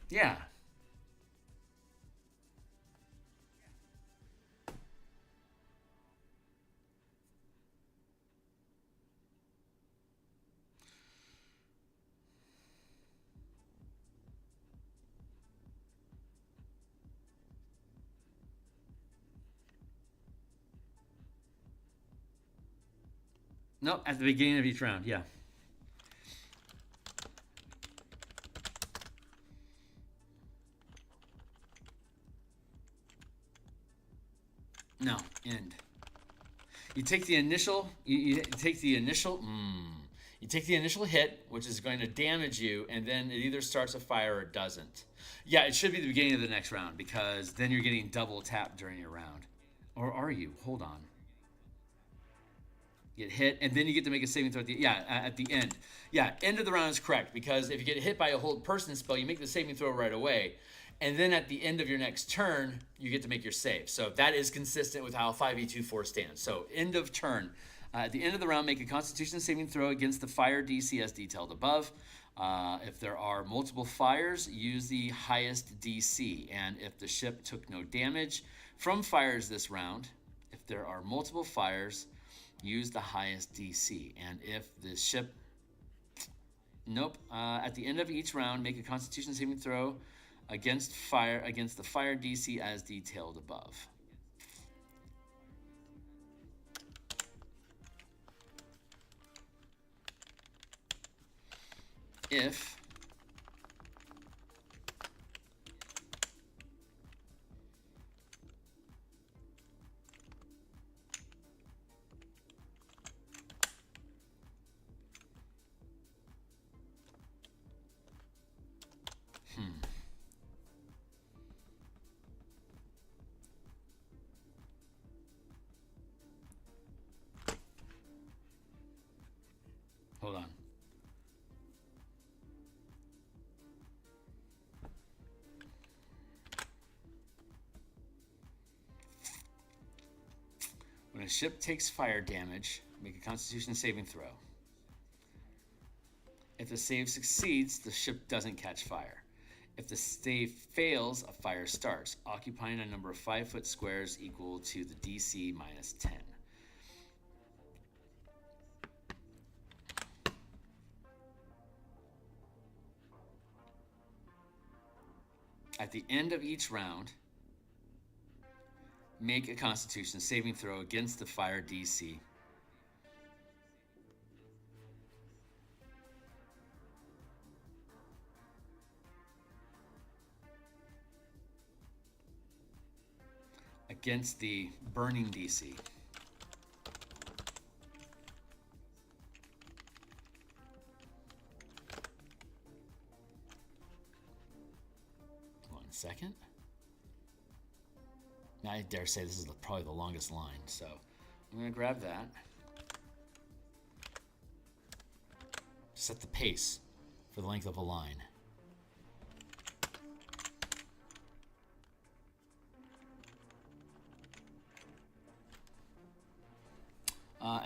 yeah. Nope, at the beginning of each round, yeah. No, end. You take the initial. You take the initial. You take the initial hit, which is going to damage you, and then it either starts a fire or it doesn't. Yeah, it should be the beginning of the next round because then you're getting double tapped during your round. Or are you? Hold on. Get hit, and then you get to make a saving throw at the at the end. Yeah, end of the round is correct because if you get hit by a hold person spell, you make the saving throw right away, and then at the end of your next turn, you get to make your save. So that is consistent with how 5e24 stands. So end of turn. At the end of the round, make a Constitution saving throw against the fire DC as detailed above. If there are multiple fires, use the highest DC. And if the ship took no damage from fires this round, if there are multiple fires, use the highest DC. And if the ship... Nope. At the end of each round, make a Constitution saving throw against the fire DC as detailed above. If hold on. When a ship takes fire damage, make a Constitution saving throw. If the save succeeds, the ship doesn't catch fire. If the save fails, a fire starts, occupying a number of 5-foot squares equal to the DC minus 10. At the end of each round, make a Constitution saving throw against the fire DC. Against the burning DC. One second. Now I dare say this is probably the longest line, so I'm going to grab that. Set the pace for the length of a line.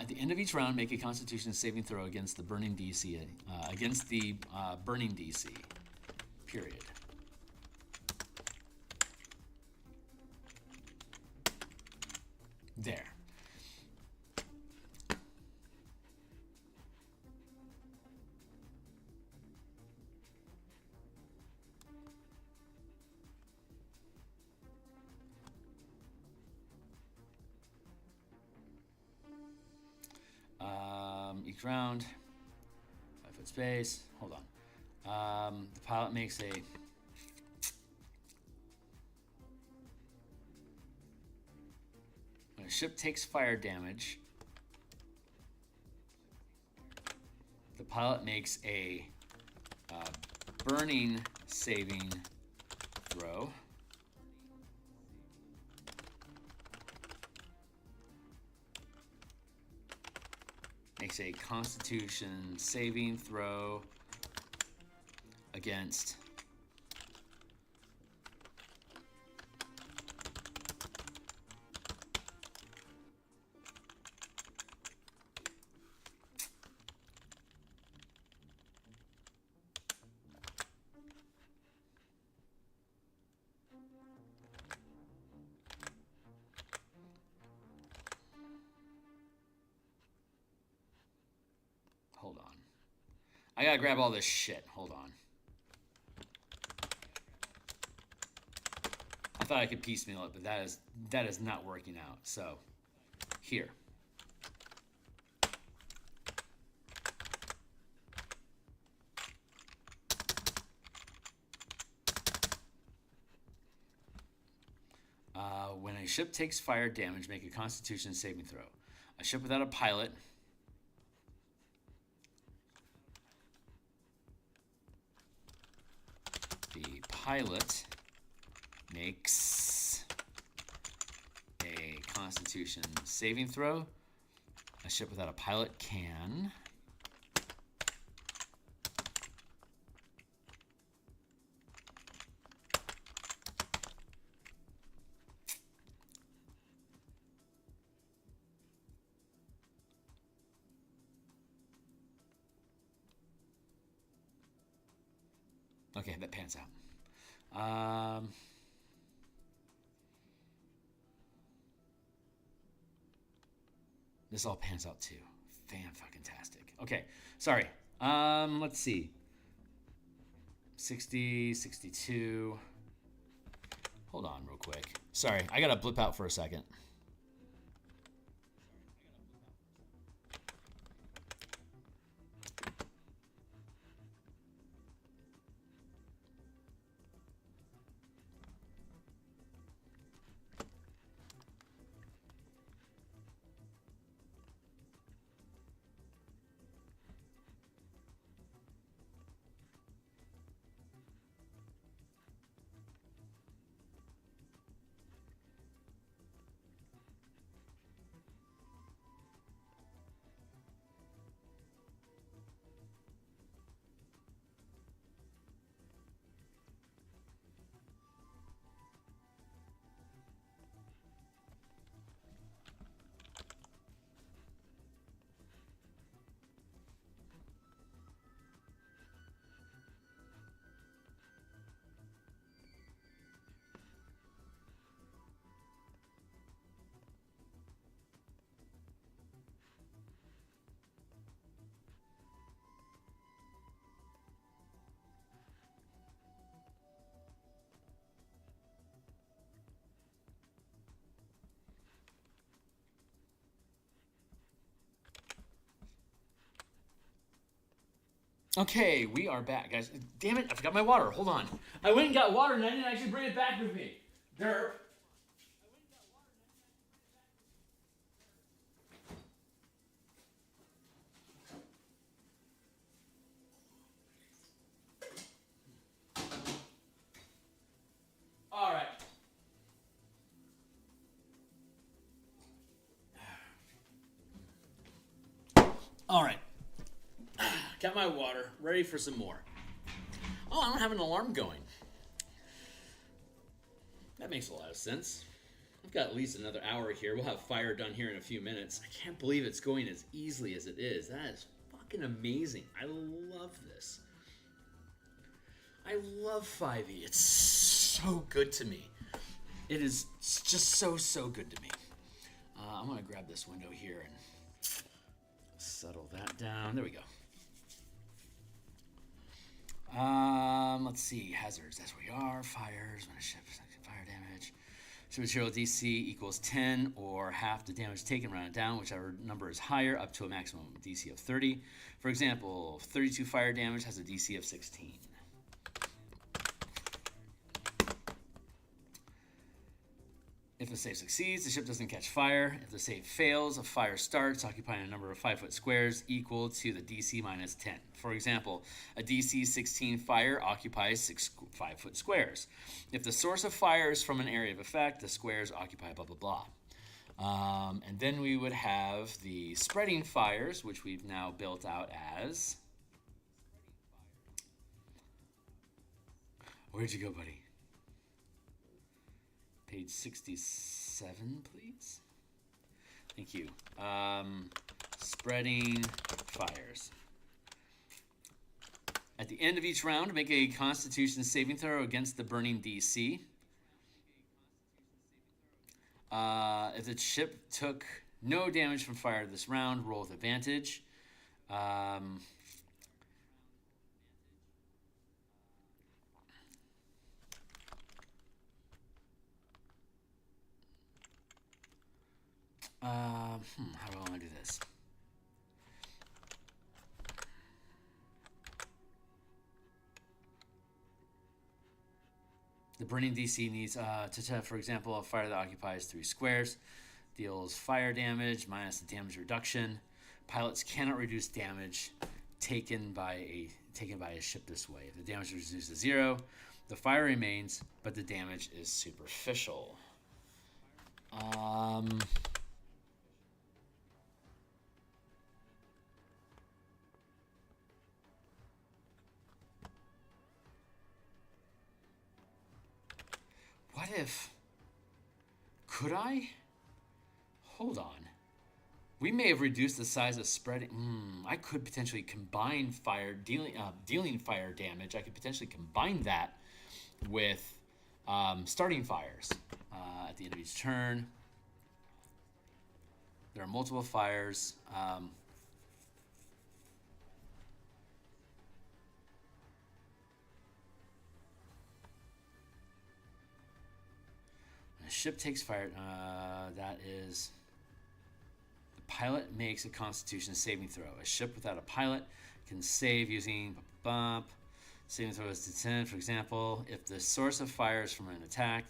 At the end of each round, make a Constitution saving throw against the burning DC. Burning DC. Period. There. Each round, 5-foot space. Hold on. The pilot makes a... When a ship takes fire damage, the pilot makes a burning saving throw. Makes a Constitution saving throw against Hold on. I gotta grab all this shit. Hold on. I thought I could piecemeal it, but that is not working out. So, here. When a ship takes fire damage, make a Constitution saving throw. A ship without a pilot. The pilot makes a Constitution saving throw. A ship without a pilot can. Okay, that pans out. This all pans out too. Fan-fucking-tastic. Okay, sorry. Let's see. 60, 62. Hold on real quick. Sorry, I gotta blip out for a second. Okay, we are back, guys. Damn it, I forgot my water. Hold on. I went and got water and I didn't actually bring it back with me. Derp. All right. All right. Got my water, ready for some more. Oh, I don't have an alarm going. That makes a lot of sense. I've got at least another hour here. We'll have fire done here in a few minutes. I can't believe it's going as easily as it is. That is fucking amazing. I love this. I love 5e. It's so good to me. It is just so good to me. I'm going to grab this window here and settle that down. There we go. Let's see. Hazards. That's where we are. Fires. When a ship fire damage. So material DC equals 10 or half the damage taken, round it down, whichever number is higher, up to a maximum DC of 30. For example, 32 fire damage has a DC of 16. If the save succeeds, the ship doesn't catch fire. If the save fails, a fire starts, occupying a number of 5-foot squares equal to the DC minus 10. For example, a DC 16 fire occupies 6 5-foot squares. If the source of fire is from an area of effect, the squares occupy blah, blah, blah. And then we would have the spreading fires, which we've now built out as... Where'd you go, buddy? Page 67, please. Thank you. Spreading fires. At the end of each round, make a Constitution saving throw against the burning DC. If the ship took no damage from fire this round, roll with advantage. Um, how do I want to do this? The burning DC needs, for example, a fire that occupies 3 squares, deals fire damage minus the damage reduction. Pilots cannot reduce damage taken by a ship this way. If the damage is reduced to 0, the fire remains, but the damage is superficial. What if... Could I? Hold on. We may have reduced the size of spreading. I could potentially combine fire dealing fire damage. I could potentially combine that with starting fires at the end of each turn. There are multiple fires. When a ship takes fire, that is... Pilot makes a Constitution saving throw. A ship without a pilot can save using saving throw is to 10, for example. If the source of fire is from an attack,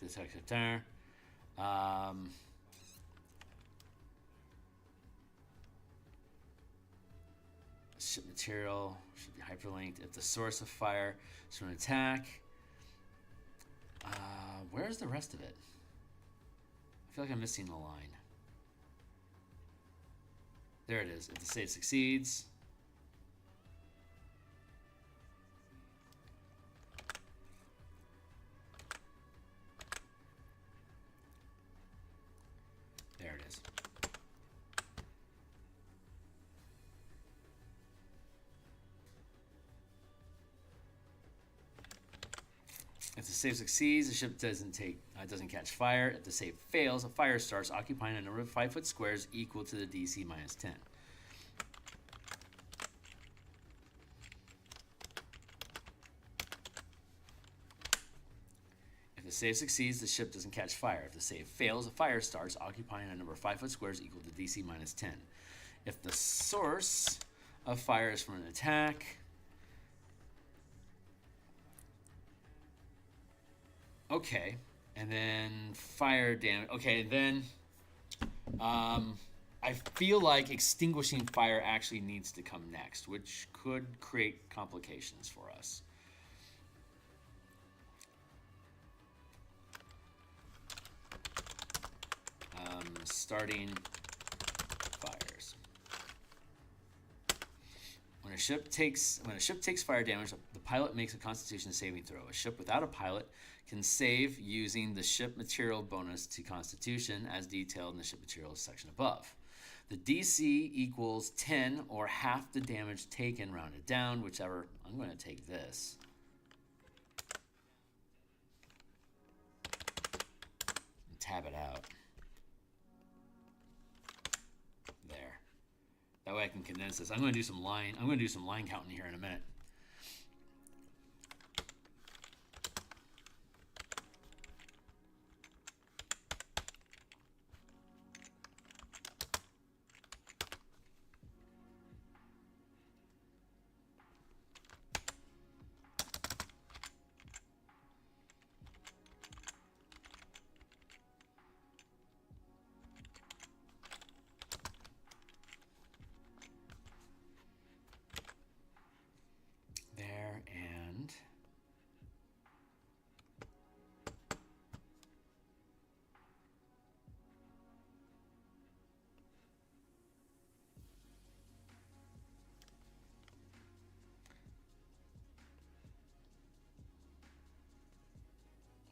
ship material should be hyperlinked. If the source of fire is from an attack, where's the rest of it? I feel like I'm missing the line. There it is. If the save succeeds. There it is. If the save succeeds, the ship doesn't catch fire. If the save fails, a fire starts occupying a number of 5-foot squares equal to the DC minus 10. If the save succeeds, the ship doesn't catch fire. If the save fails, a fire starts occupying a number of 5-foot squares equal to DC minus 10. If the source of fire is from an attack... Okay, and then fire damage. Okay, then I feel like extinguishing fire actually needs to come next, which could create complications for us. Starting fires. When a ship takes fire damage, the pilot makes a Constitution saving throw. A ship without a pilot can save using the ship material bonus to Constitution as detailed in the ship materials section above. The DC equals 10 or half the damage taken rounded down, whichever. I'm going to take this. And tab it out. There. That way I can condense this. I'm going to do some line counting here in a minute.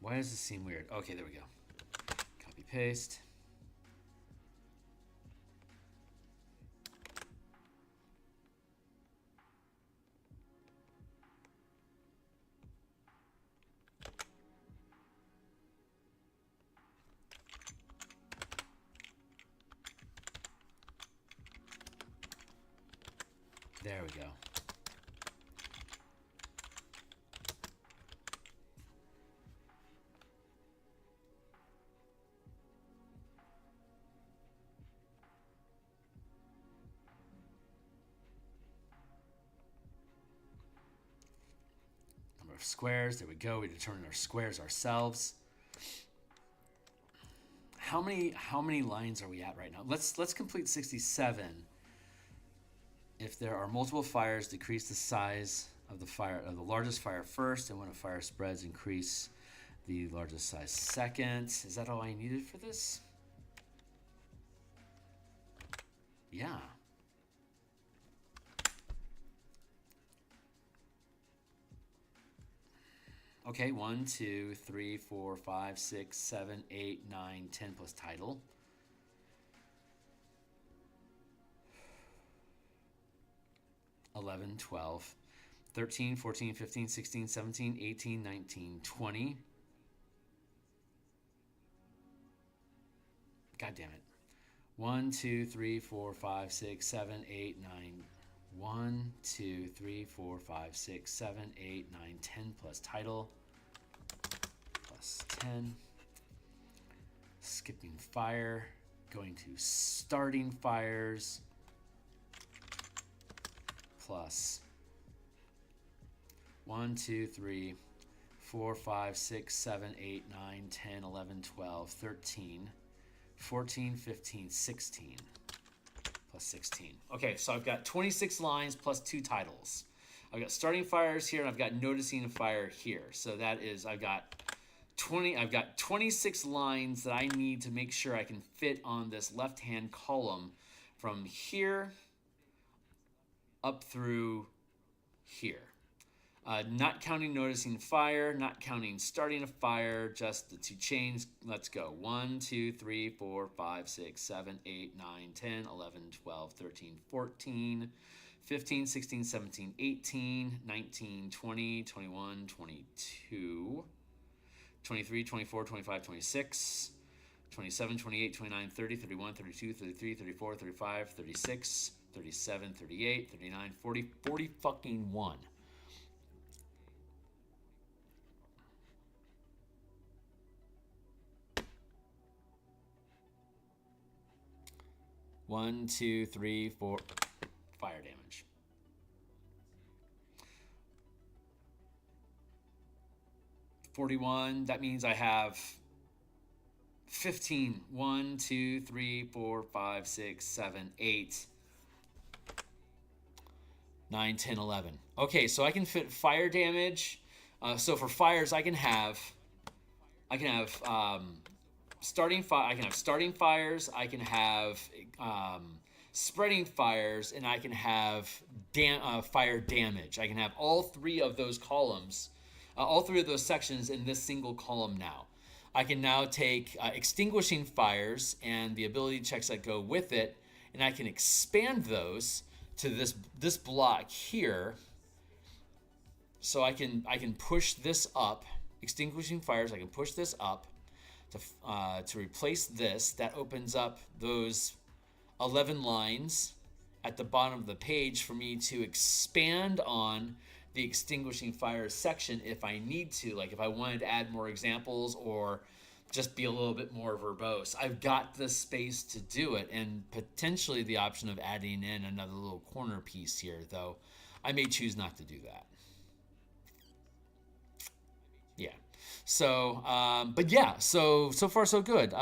Why does this seem weird? Okay, there we go. Copy, paste. There we go. Number of squares. There we go. We determine our squares ourselves. How many lines are we at right now? Let's complete 67. If there are multiple fires, decrease the size of the largest fire first, and when a fire spreads, increase the largest size second. Is that all I needed for this? Yeah. Okay, 1, 2, 3, 4, 5, 6, 7, 8, 9, 10 plus title. $11, $12, $13, $14, $15, $16, $17, $18, $19, $20. God damn it. 1, 2, 3, 4, 5, 6, 7, 8, 9. 1, 2, 3, 4, 5, 6, 7, 8, 9, 10 plus title. Plus 10. Skipping fire. Going to starting fires. Plus 1, 2, 3, 4, 5, 6, 7, 8, 9, 10, 11, 12, 13, 14, 15, 16. Plus 16. Okay, so I've got 26 lines plus 2 titles. I've got starting fires here, and I've got noticing a fire here. So that is, I've got 26 lines that I need to make sure I can fit on this left-hand column from here up through here. Not counting noticing fire, not counting starting a fire, just the 2 chains. Let's go. 1, 2, 3, 4, 5, 6, 7, 8, 9, 10, 11, 12, 13, 14, 15, 16, 17, 18, 19, 20, 21, 22, 23, 24, 25, 26, 27, 28, 29, 30, 31, 32, 33, 34, 35, 36, 37, 38, 39, 40, 40 fucking 1. One, 2, 3, 4. Fire damage. $41. That means I have 15. 1, 2, 3, 4, 5, 6, 7, 8, 9, 10, 11. Okay, so I can fit fire damage. So for fires, I can have starting fire. I can have starting fires. I can have spreading fires, and I can have fire damage. I can have all 3 of those columns, all 3 of those sections in this single column now. I can now take extinguishing fires and the ability checks that go with it, and I can expand those to this block here. So I can push this up. Extinguishing fires, I can push this up to replace this. That opens up those 11 lines at the bottom of the page for me to expand on the extinguishing fires section if I need to, like if I wanted to add more examples or just be a little bit more verbose. I've got the space to do it, and potentially the option of adding in another little corner piece here, though I may choose not to do that. Yeah. So, but yeah, so far so good.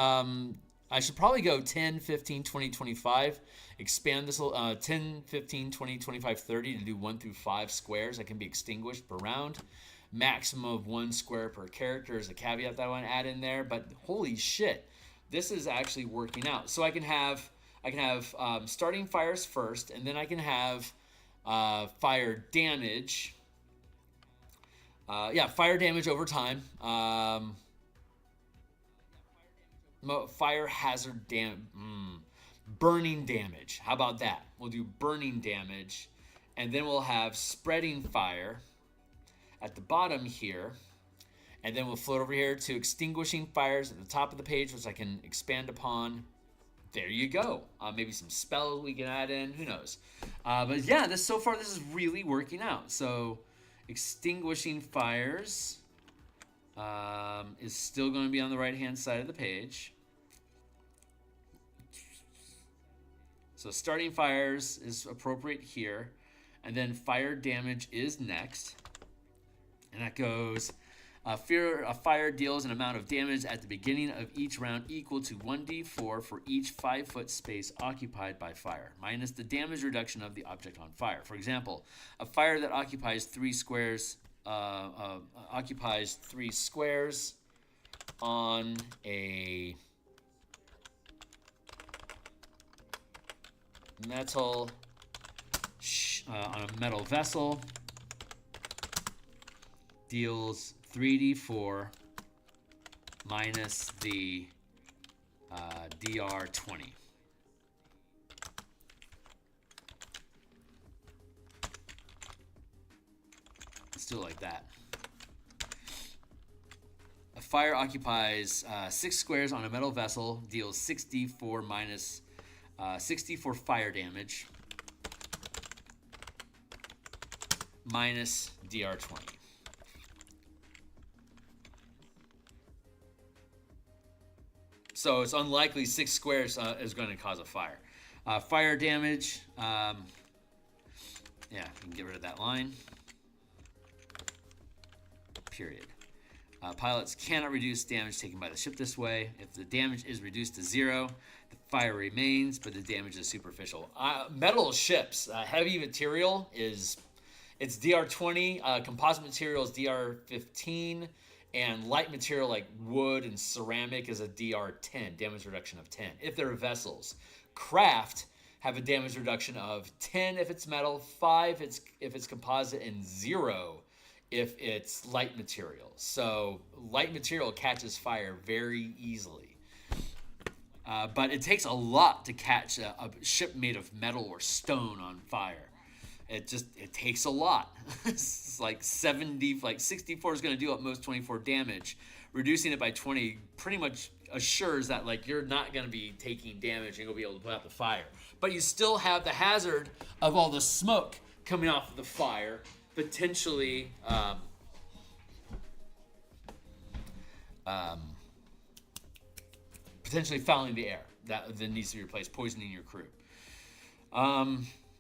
I should probably go 10, 15, 20, 25. Expand this 10, 15, 20, 25, 30 to do 1 through 5 squares that can be extinguished per round. Maximum of 1 square per character is a caveat that I want to add in there. But holy shit, this is actually working out. So I can have starting fires first, and then I can have fire damage. Fire damage over time. Fire hazard burning damage. How about that? We'll do burning damage, and then we'll have spreading fire at the bottom here, and then we'll float over here to extinguishing fires at the top of the page, which I can expand upon there you go. Maybe some spells we can add in. Who knows? But yeah, so far this is really working out. So extinguishing fires is still going to be on the right-hand side of the page. So starting fires is appropriate here. And then fire damage is next. And that goes... a fire deals an amount of damage at the beginning of each round equal to 1d4 for each 5-foot space occupied by fire, minus the damage reduction of the object on fire. For example, a fire that occupies 3 squares on a metal vessel deals 3d4 minus the dr20. Let's do it like that. A fire occupies 6 squares on a metal vessel, deals 6d4 minus 6d4 fire damage minus dr20. So it's unlikely 6 squares is going to cause a fire. Fire damage, yeah, you can get rid of that line. Period. Pilots cannot reduce damage taken by the ship this way. If the damage is reduced to 0, the fire remains, but the damage is superficial. Metal ships, heavy material it's DR20, composite material is DR15, and light material like wood and ceramic is a DR10, damage reduction of 10. If they're vessels, craft have a damage reduction of 10 if it's metal, 5 if it's composite, and 0 if it's light material. So light material catches fire very easily. But it takes a lot to catch a ship made of metal or stone on fire. It takes a lot. It's like 64 is going to do at most 24 damage. Reducing it by 20 pretty much assures that like you're not going to be taking damage and you'll be able to put out the fire. But you still have the hazard of all the smoke coming off of the fire, potentially fouling the air that needs to be replaced, poisoning your crew.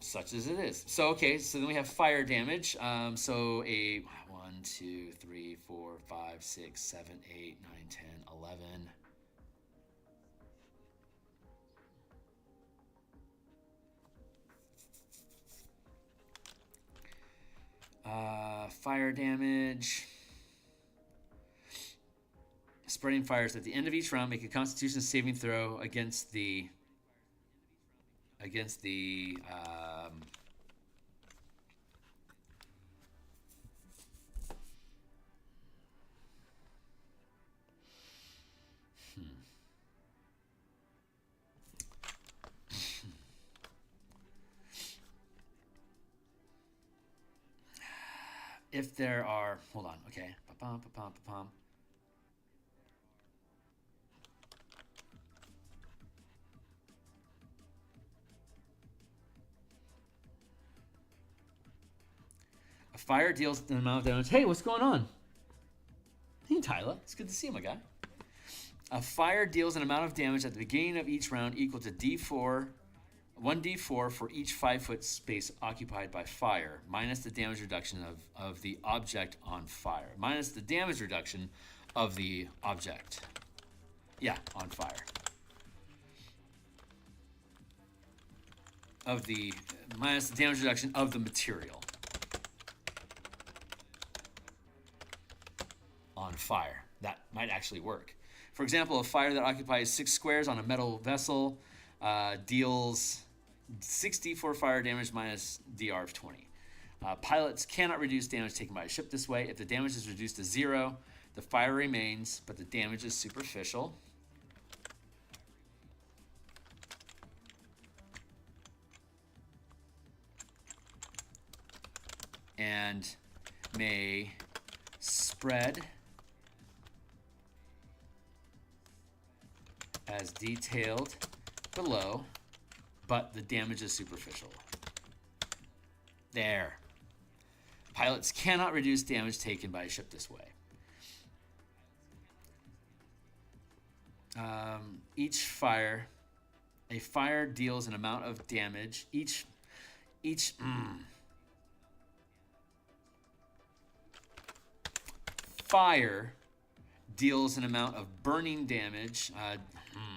Such as it is. So, okay, so then we have fire damage. So a 1, 2, 3, 4, 5, 6, 7, 8, 9, 10, 11. Fire damage. Spreading fires at the end of each round. Make a Constitution saving throw against the if there are, hold on, okay. A fire deals an amount of damage. Hey, what's going on? Hey, Tyler. It's good to see you, my guy. A fire deals an amount of damage at the beginning of each round equal to 1d4 for each 5-foot space occupied by fire, minus the damage reduction of the object on fire. Minus the damage reduction of the object. Yeah, on fire. Minus the damage reduction of the material. On fire. That might actually work. For example, a fire that occupies 6 squares on a metal vessel deals 64 fire damage minus dr20. Pilots cannot reduce damage taken by a ship this way. If the damage is reduced to 0, the fire remains, but the damage is superficial. And may spread as detailed below, but the damage is superficial. There. Pilots cannot reduce damage taken by a ship this way. A fire deals an amount of damage. Fire deals an amount of burning damage.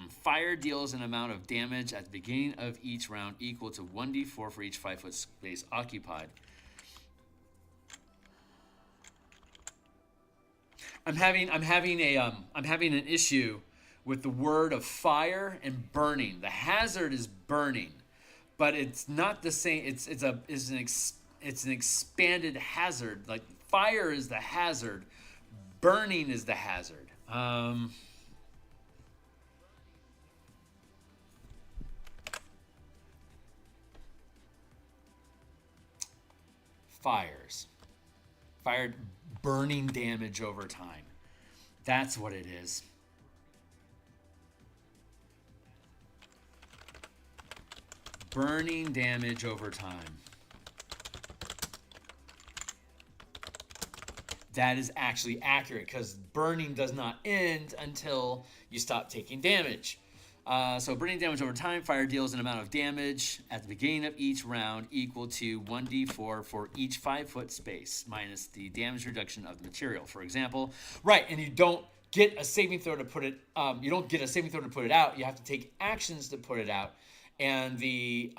Fire deals an amount of damage at the beginning of each round equal to 1d4 for each 5-foot space occupied. I'm having an issue with the word of fire and burning. The hazard is burning, but it's not the same. It's an expanded hazard. Like fire is the hazard, burning is the hazard. Fired burning damage over time. That's what it is. Burning damage over time. That is actually accurate because burning does not end until you stop taking damage. So burning damage over time, fire deals an amount of damage at the beginning of each round equal to 1d4 for each 5-foot space minus the damage reduction of the material. For example, right, and you don't get a saving throw to put it. You don't get a saving throw to put it out. You have to take actions to put it out, and the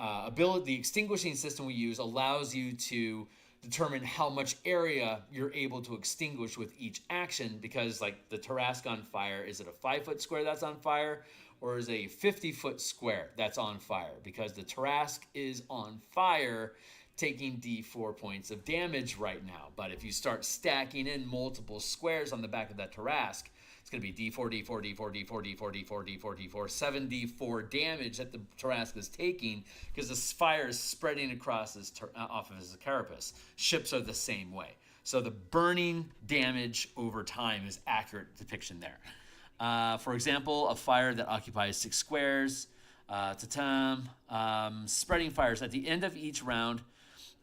extinguishing system we use allows you to determine how much area you're able to extinguish with each action. Because like the Tarrasque on fire, is it a 5-foot square that's on fire? Or is a 50-foot square that's on fire? Because the Tarrasque is on fire, taking d4 points of damage right now. But if you start stacking in multiple squares on the back of that Tarrasque, it's going to be d4, d4, d4, d4, d4, d4, d4, d4, 7d4 damage that the Tarrasque is taking because the fire is spreading across off of his carapace. Ships are the same way. So the burning damage over time is accurate depiction there. For example, a fire that occupies 6 squares, spreading fires. At the end of each round,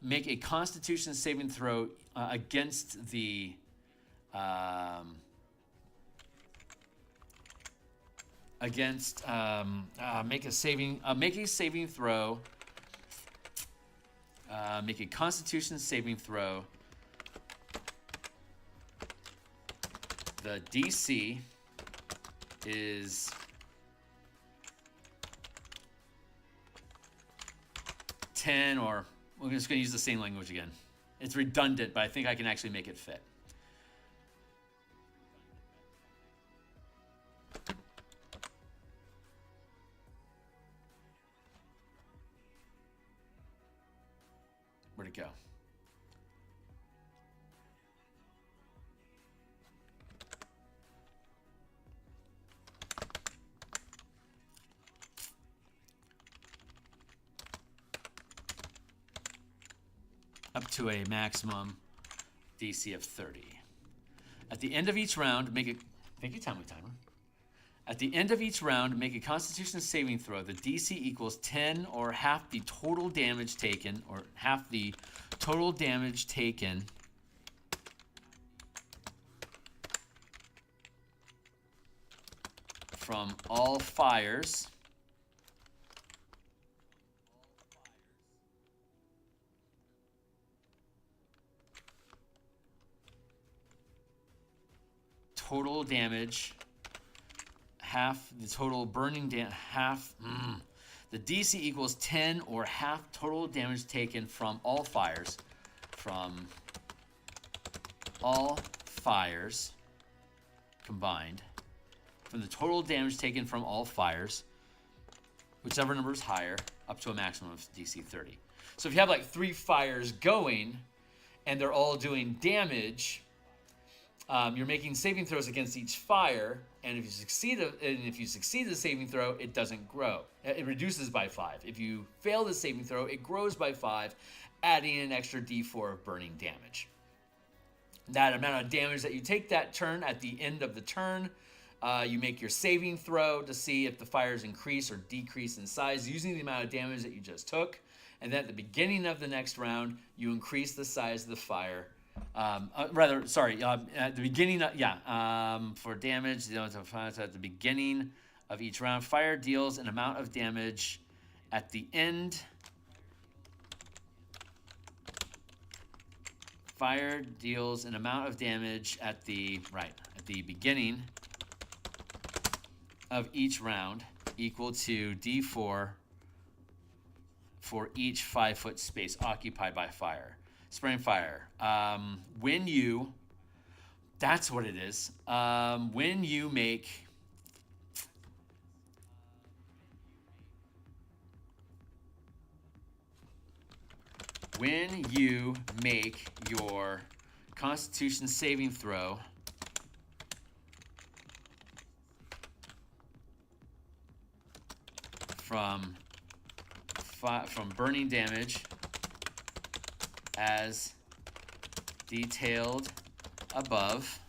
make a Constitution saving throw against the make a saving throw. Make a Constitution saving throw. The DC is 10, or we're just going to use the same language again. It's redundant, but I think I can actually make it fit. Where'd it go? Up to a maximum DC of 30. At the end of each round, make a... Thank you, timer. At the end of each round, make a Constitution saving throw. The DC equals 10 or half the total damage taken, from all fires total damage, half the total burning damage, the DC equals 10 or half total damage taken from all fires, combined, from the total damage taken from all fires, whichever number is higher, up to a maximum of DC 30. So if you have like 3 fires going and they're all doing damage, you're making saving throws against each fire, and if you succeed the saving throw, it doesn't grow. It reduces by 5. If you fail the saving throw, it grows by 5, adding an extra d4 of burning damage. That amount of damage that you take that turn at the end of the turn You make your saving throw to see if the fires increase or decrease in size using the amount of damage that you just took. And then at the beginning of the next round, you increase the size of the fire. At the beginning, for damage, at the beginning of each round, fire deals an amount of damage at the end. Fire deals an amount of damage at the beginning of each round equal to D4 for each 5-foot space occupied by fire. Spraying fire. That's what it is. When you make your Constitution saving throw from burning damage as detailed above,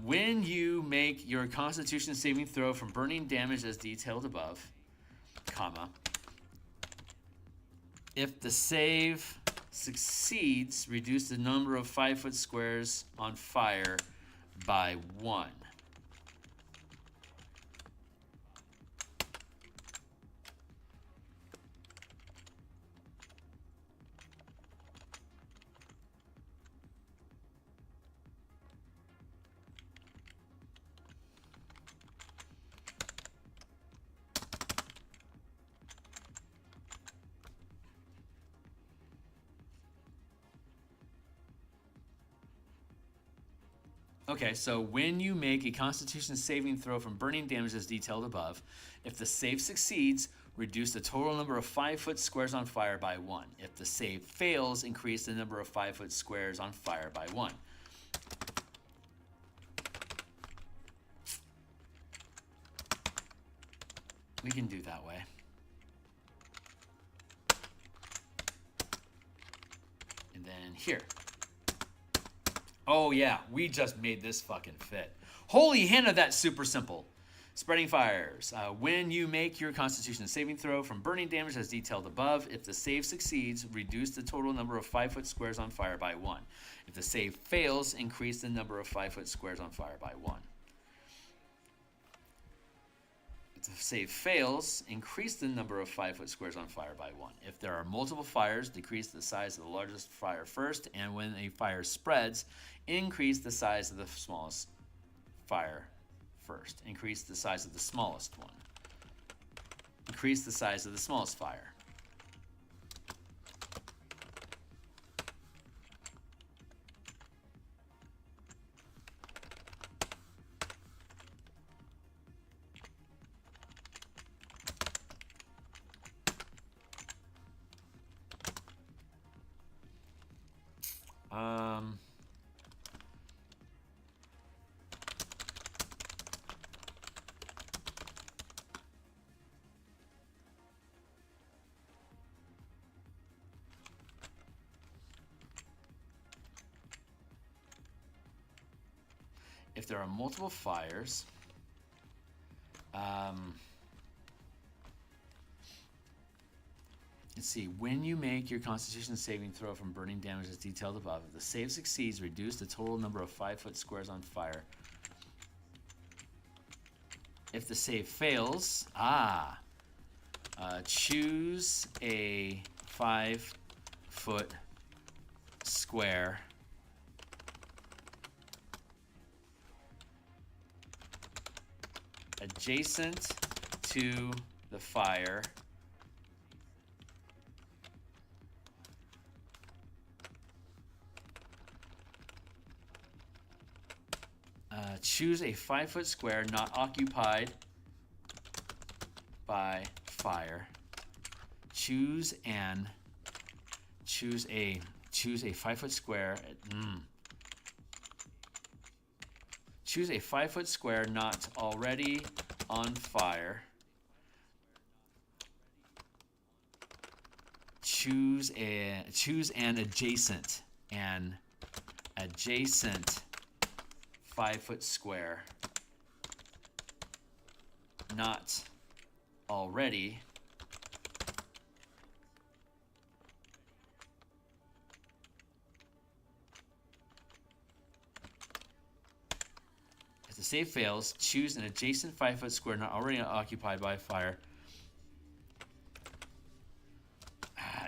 when you make your Constitution saving throw from burning damage as detailed above, comma, if the save succeeds, reduce the number of 5-foot squares on fire by 1. Okay, so when you make a Constitution saving throw from burning damage as detailed above, if the save succeeds, reduce the total number of 5-foot squares on fire by 1. If the save fails, increase the number of 5-foot squares on fire by 1. We can do that way. And then here. Oh yeah, we just made this fucking fit. Holy Hannah, that's super simple. Spreading fires. When you make your Constitution saving throw from burning damage as detailed above, if the save succeeds, reduce the total number of 5-foot squares on fire by 1. If the save fails, increase the number of 5-foot squares on fire by 1. If the save fails, increase the number of 5-foot squares on fire by 1. If there are multiple fires, decrease the size of the largest fire first, and when a fire spreads, increase the size of the smallest fire first. Increase the size of the smallest one. Increase the size of the smallest fire. If there are multiple fires, let's see, when you make your Constitution saving throw from burning damage as detailed above, if the save succeeds, reduce the total number of 5-foot squares on fire. If the save fails, choose a 5-foot square adjacent to the fire choose a 5-foot square not occupied by fire. Choose a 5-foot square. Choose a 5-foot square not already on fire. Choose an adjacent 5-foot square not already if the save fails, choose an adjacent 5-foot square not already occupied by fire.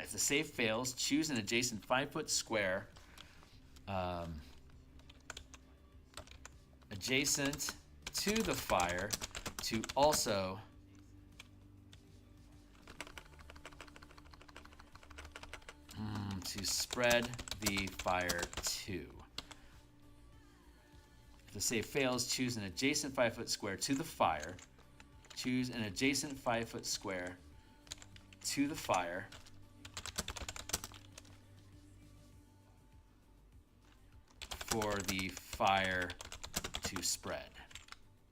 If the save fails, choose an adjacent 5-foot square adjacent to the fire to also to spread the fire to. If the save fails, choose an adjacent 5-foot square to the fire. Choose an adjacent 5-foot square to the fire. For the fire to spread.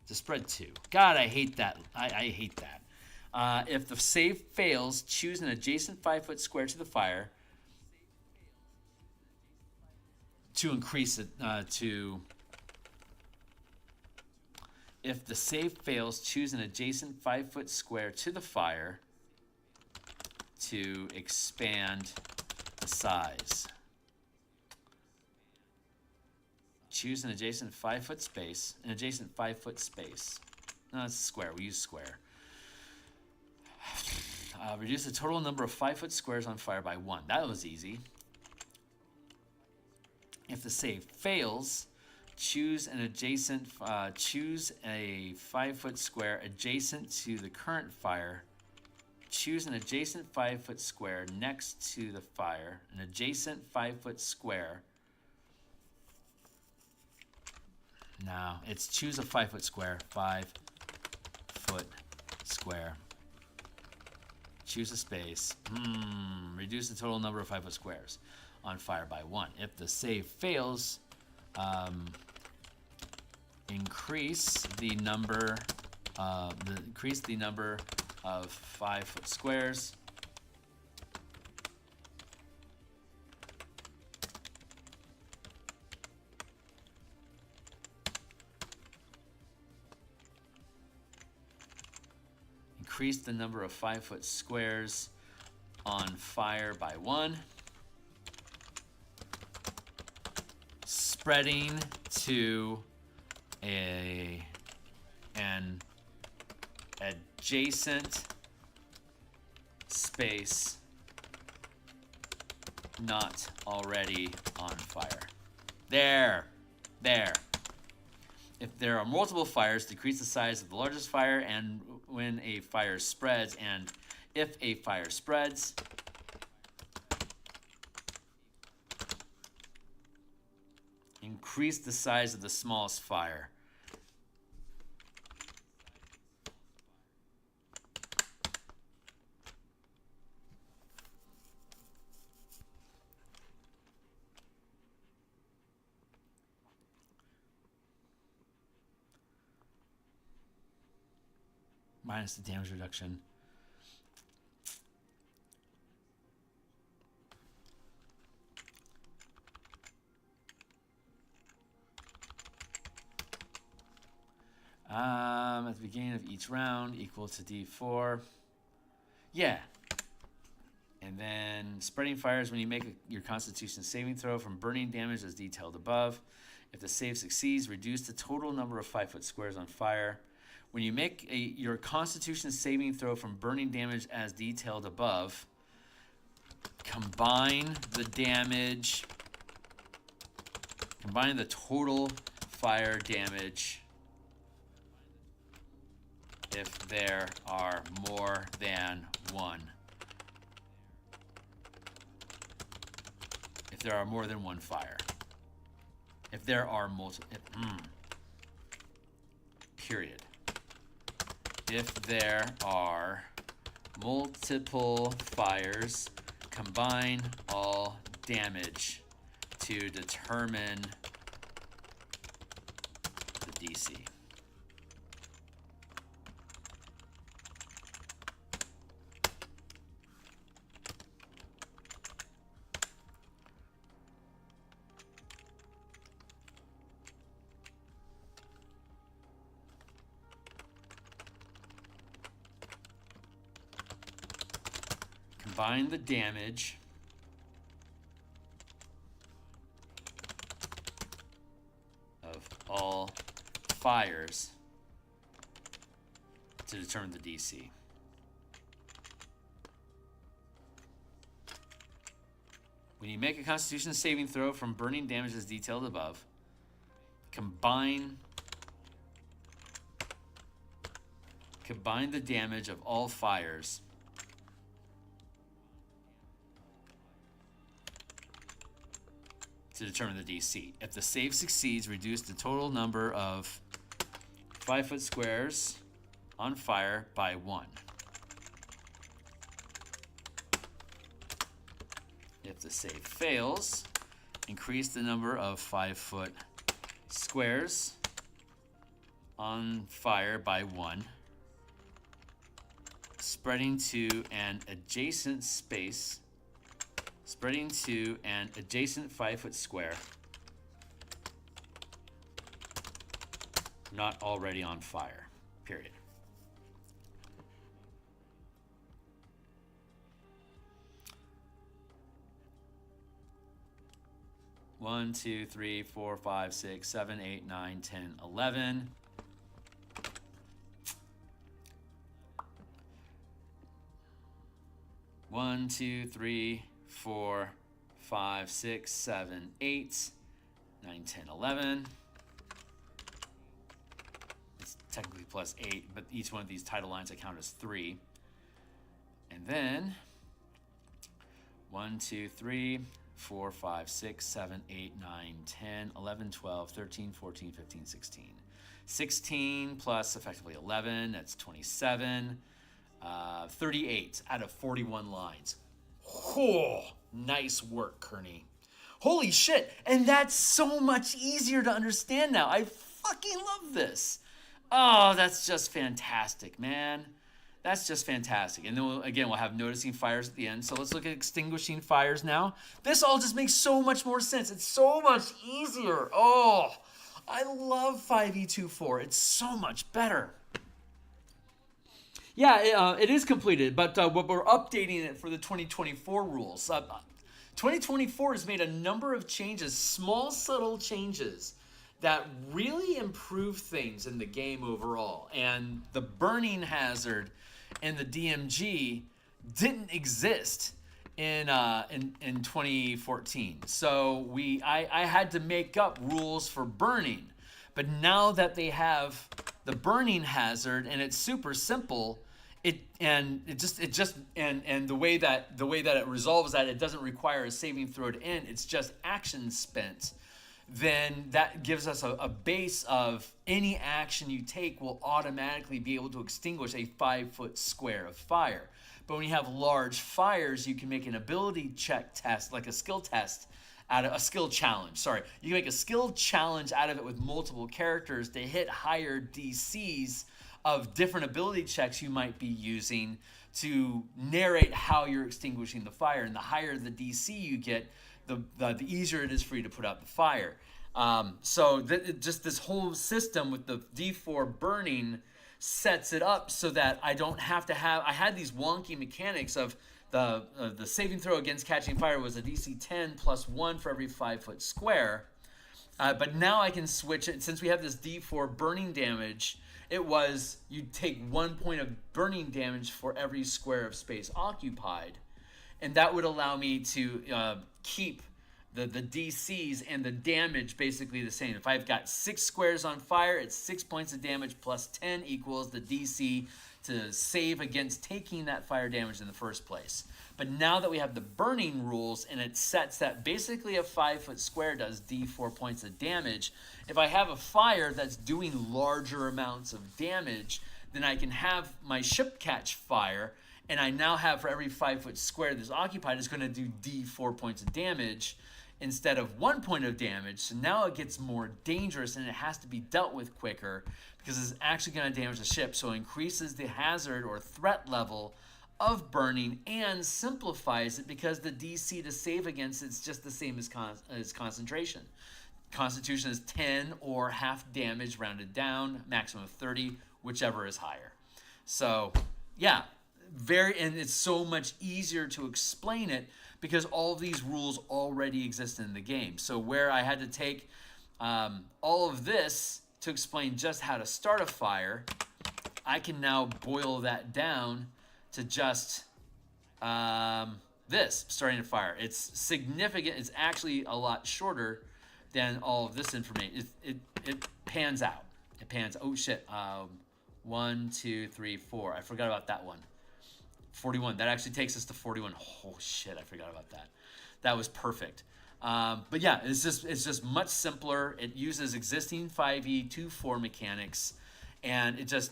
To spread to. God, I hate that. I hate that. If the save fails, choose an adjacent 5-foot square to the fire to increase it to. If the save fails, choose an adjacent 5-foot square to the fire to expand the size. Choose an adjacent 5-foot space. An adjacent 5-foot space. No, it's square. We use square. Reduce the total number of 5-foot squares on fire by 1. That was easy. If the save fails, choose an adjacent. Choose a 5-foot square adjacent to the current fire. Choose an adjacent 5-foot square next to the fire. An adjacent 5-foot square. No, it's choose a 5-foot square. 5-foot square. Choose a space. Reduce the total number of 5-foot squares on fire by 1. If the save fails, increase the number of 5-foot squares. Increase the number of 5-foot squares on fire by 1. Spreading to an adjacent space not already on fire. There. If there are multiple fires, decrease the size of the largest fire, and when a fire spreads, and if a fire spreads, increase the size of the smallest fire. Minus the damage reduction. At the beginning of each round, equal to D4. Yeah. And then spreading fires when you make your Constitution saving throw from burning damage as detailed above. If the save succeeds, reduce the total number of 5-foot squares on fire. When you make your Constitution saving throw from burning damage as detailed above, combine the damage, combine the total fire damage if there are more than one. If there are more than one fire. If there are multiple, period. If there are multiple fires, combine all damage to determine the DC. Combine the damage of all fires to determine the DC. When you make a Constitution saving throw from burning damage as detailed above, combine the damage of all fires to determine the DC. If the save succeeds, reduce the total number of 5-foot squares on fire by 1. If the save fails, increase the number of 5-foot squares on fire by 1, spreading to an adjacent 5-foot square not already on fire, period. One, 2, 3, 4, 5, 6, 7, 8, 9, 10, 11. One, 2, 3, 4, 5, 6, 7, 8, 9, 10, 11. It's technically plus 8, but each one of these title lines I count as 3. And then 1, 2, 3, 4, 5, 6, 7, 8, 9, 10, 11, 12, 13, 14, 15, 16. 16 plus effectively 11, that's 27. 38 out of 41 lines. Oh, nice work, Kearney. Holy shit, and that's so much easier to understand now. I fucking love this. Oh, that's just fantastic, man. That's just fantastic. And then we'll have noticing fires at the end. So let's look at extinguishing fires now. This all just makes so much more sense. It's so much easier. Oh, I love 5e24. It's so much better. Yeah, it is completed, but we're updating it for the 2024 rules. 2024 has made a number of changes, small, subtle changes that really improve things in the game overall. And the burning hazard and the DMG didn't exist in 2014. So I had to make up rules for burning. But now that they have the burning hazard and it's super simple, the way that it resolves that it doesn't require a saving throw to end, it's just action spent. Then that gives us a base of any action you take will automatically be able to extinguish a 5-foot square of fire. But when you have large fires, you can make an ability check test, like a skill test, out of a skill challenge. Sorry, you can make a skill challenge out of it with multiple characters to hit higher DCs of different ability checks you might be using to narrate how you're extinguishing the fire. And the higher the DC you get, the easier it is for you to put out the fire. Just this whole system with the D4 burning sets it up so that I don't have to have. I had these wonky mechanics of the saving throw against catching fire was a DC 10 plus 1 for every 5-foot square. But now I can switch it. Since we have this D4 burning damage, it was you take 1 point of burning damage for every square of space occupied. And that would allow me to keep the DCs and the damage basically the same. If I've got 6 squares on fire, it's 6 points of damage plus 10 equals the DC to save against taking that fire damage in the first place. But now that we have the burning rules and it sets that basically a 5-foot square does D4 points of damage, if I have a fire that's doing larger amounts of damage, then I can have my ship catch fire, and I now have for every 5-foot square that's occupied is going to do D4 points of damage instead of 1 point of damage. So now it gets more dangerous and it has to be dealt with quicker because it's actually going to damage the ship. So it increases the hazard or threat level of burning and simplifies it because the DC to save against it's just the same as concentration. Constitution is 10 or half damage rounded down, maximum of 30, whichever is higher. So yeah, and it's so much easier to explain it because all of these rules already exist in the game. So where I had to take all of this to explain just how to start a fire, I can now boil that down to just this, starting a fire. It's significant. It's actually a lot shorter than all of this information. It pans out. It pans. Oh shit. 1, 2, 3, 4. I forgot about that one. 41. That actually takes us to 41. Oh shit, I forgot about that. That was perfect. But yeah, it's just much simpler. It uses existing 5e 2-4 mechanics, and it just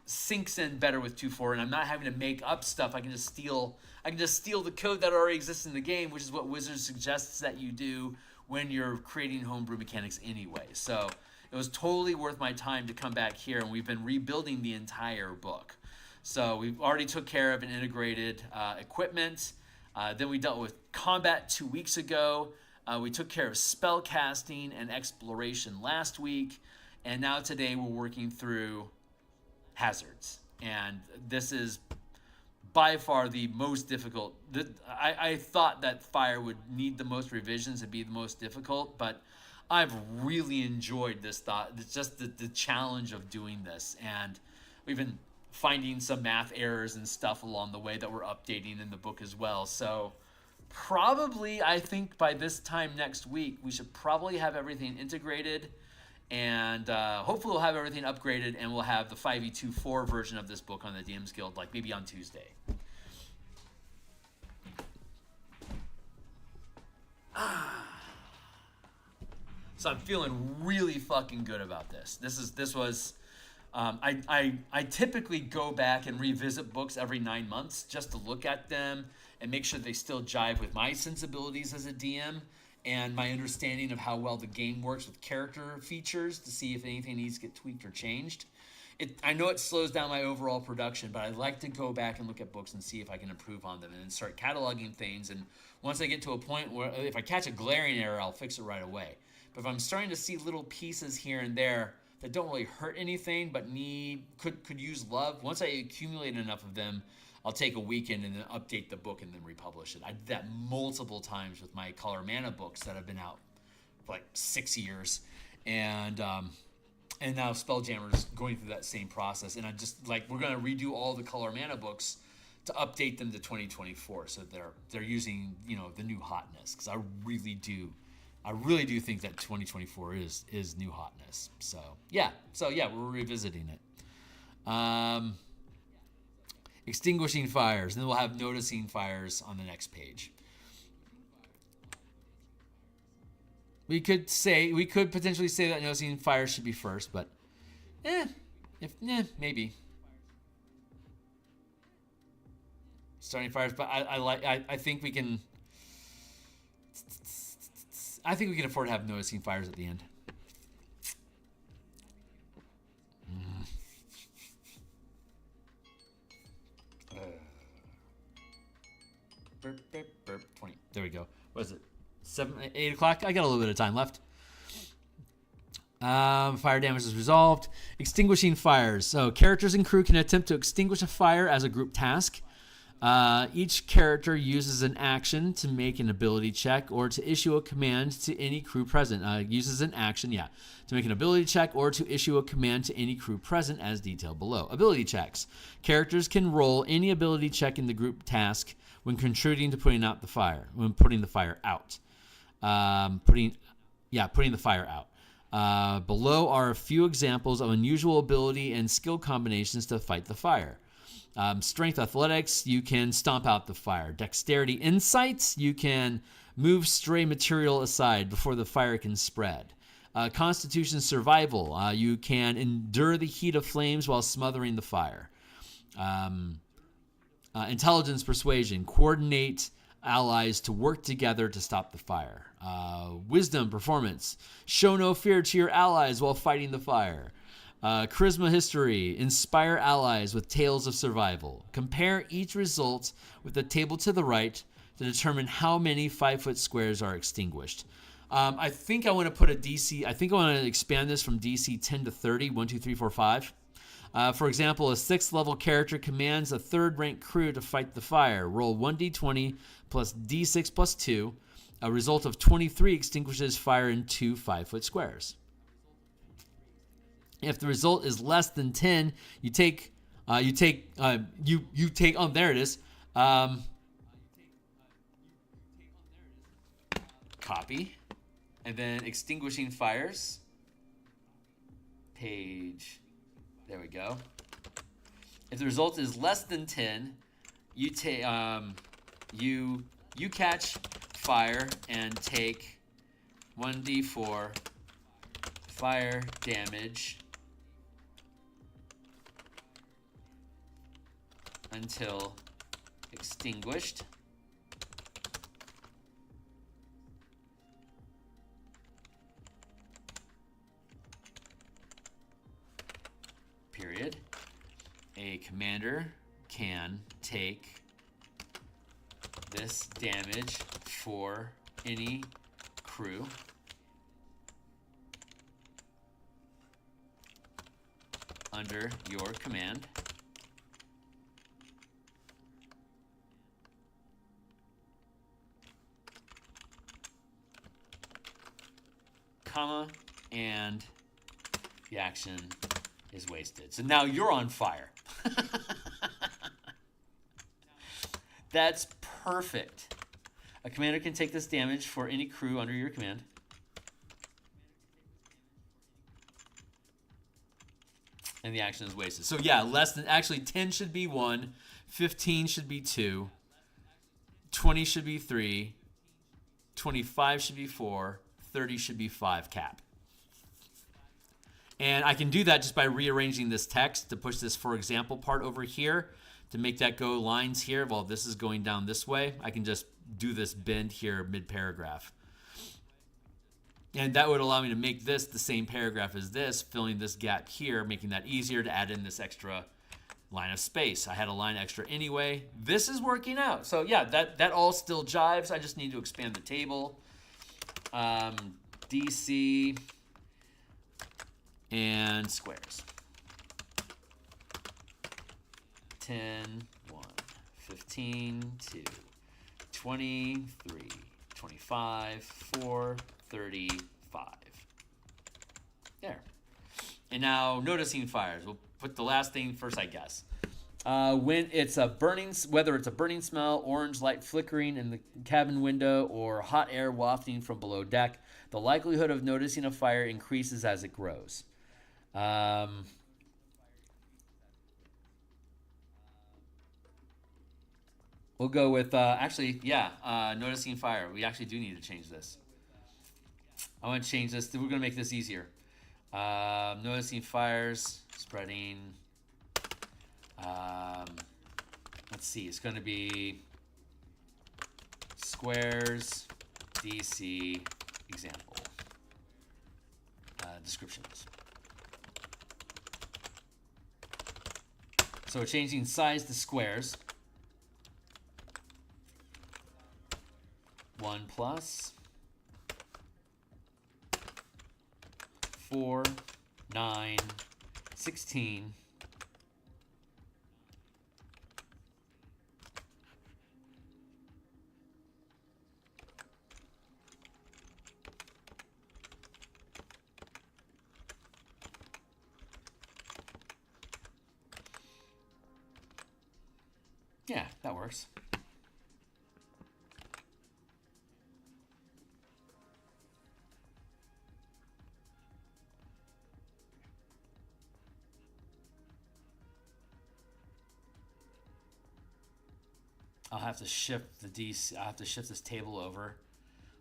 sinks in better with 2-4. And I'm not having to make up stuff. I can just steal the code that already exists in the game, which is what Wizards suggests that you do when you're creating homebrew mechanics anyway. So it was totally worth my time to come back here, and we've been rebuilding the entire book. So we've already took care of and integrated equipment. Then we dealt with combat 2 weeks ago. We took care of spell casting and exploration last week. And now today we're working through hazards. And this is by far the most difficult. I thought that fire would need the most revisions and be the most difficult, but I've really enjoyed this thought. It's just the challenge of doing this. And we've been finding some math errors and stuff along the way that we're updating in the book as well. So probably, I think by this time next week, we should probably have everything integrated, and hopefully we'll have everything upgraded, and we'll have the 5e24 version of this book on the DMsGuild, like maybe on Tuesday. So I'm feeling really fucking good about this. This was I typically go back and revisit books every 9 months just to look at them and make sure they still jive with my sensibilities as a DM and my understanding of how well the game works with character features to see if anything needs to get tweaked or changed. I know it slows down my overall production, but I like to go back and look at books and see if I can improve on them and then start cataloging things. And once I get to a point where if I catch a glaring error, I'll fix it right away. But if I'm starting to see little pieces here and there that don't really hurt anything but could use love, once I accumulate enough of them, I'll take a weekend and then update the book and then republish it. I did that multiple times with my Color Mana books that have been out for like 6 years. And now Spelljammer is going through that same process. And I just we're going to redo all the Color Mana books to update them to 2024, so they're using the new hotness, because I really do think that 2024 is new hotness. So yeah, we're revisiting it. Extinguishing fires, and then we'll have noticing fires on the next page. We could potentially say that noticing fires should be first, but maybe. Starting fires, but I think we can. I think we can afford to have noticing fires at the end. Burp, 20. There we go. What is it? 8 o'clock? I got a little bit of time left. Fire damage is resolved. Extinguishing fires. So characters and crew can attempt to extinguish a fire as a group task. Each character uses an action to make an ability check or to issue a command to any crew present. Uses an action, to make an ability check or to issue a command to any crew present as detailed below. Ability checks. Characters can roll any ability check in the group task when contributing to putting the fire out. Putting the fire out. Below are a few examples of unusual ability and skill combinations to fight the fire. Strength athletics, you can stomp out the fire. Dexterity insights, you can move stray material aside before the fire can spread. Constitution survival, you can endure the heat of flames while smothering the fire. Intelligence persuasion, coordinate allies to work together to stop the fire. Wisdom performance, show no fear to your allies while fighting the fire. Charisma history, inspire allies with tales of survival. Compare each result with the table to the right to determine how many 5-foot squares are extinguished. I think I want to put a DC, I think I want to expand this from DC 10 to 30, 1, 2, 3, 4, 5. For example, a 6th level character commands a 3rd rank crew to fight the fire. Roll 1d20 plus d6 plus 2. A result of 23 extinguishes fire in 2 5-foot squares. If the result is less than 10, you take. Oh, there it is. Copy, and then extinguishing fires. Page. There we go. If the result is less than 10, you take you catch fire and take 1d4 fire damage until extinguished. Period. A commander can take this damage for any crew under your command. Comma, and the action is wasted. So now you're on fire. That's perfect. A commander can take this damage for any crew under your command. And the action is wasted. So yeah, less than, actually 10 should be 1, 15 should be 2, 20 should be 3, 25 should be 4, 30 should be 5 cap. And I can do that just by rearranging this text to push this for example part over here to make that go lines here. While this is going down this way, I can just do this bend here mid-paragraph. And that would allow me to make this the same paragraph as this, filling this gap here, making that easier to add in this extra line of space. I had a line extra anyway. This is working out. So yeah, that all still jives. I just need to expand the table. DC and squares. 10, 1, 15, 2, 23, 25, 4, 35. There. And now noticing fires. We'll put the last thing first, I guess. When it's a burning, whether it's a burning smell, orange light flickering in the cabin window, or hot air wafting from below deck, the likelihood of noticing a fire increases as it grows. We'll go with, noticing fire. We actually do need to change this. I want to change this. We're going to make this easier. Noticing fires, spreading. Let's see. It's going to be squares, DC, example. Descriptions. So we're changing size to squares. 1 plus 4, 9, 16. Yeah, that works. I'll have to shift the DC. I'll have to shift this table over,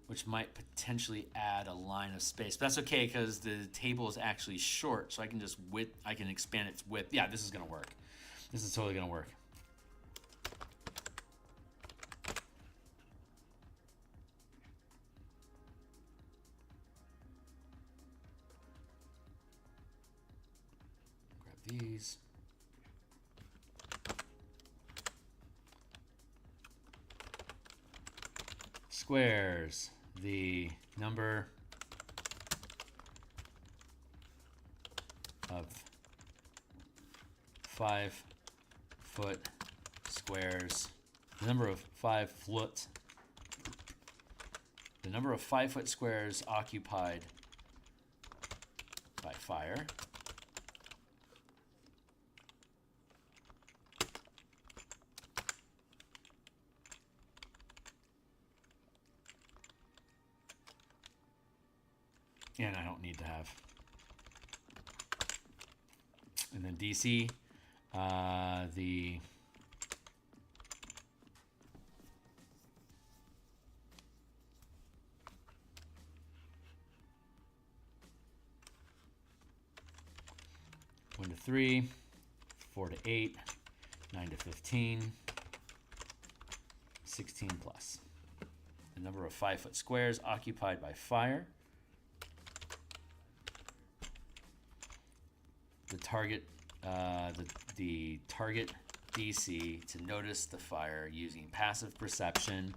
which might potentially add a line of space. But that's okay because the table is actually short, so I can just I can expand its width. Yeah, this is gonna work. This is totally gonna work. Grab these. Squares, the number of 5-foot squares. The number of 5-foot squares occupied by fire. And I don't need to have. And then DC, the one to 3, 4 to 8, 9 to 15, 16 plus. The number of 5-foot squares occupied by fire. The target, the target DC to notice the fire using passive perception.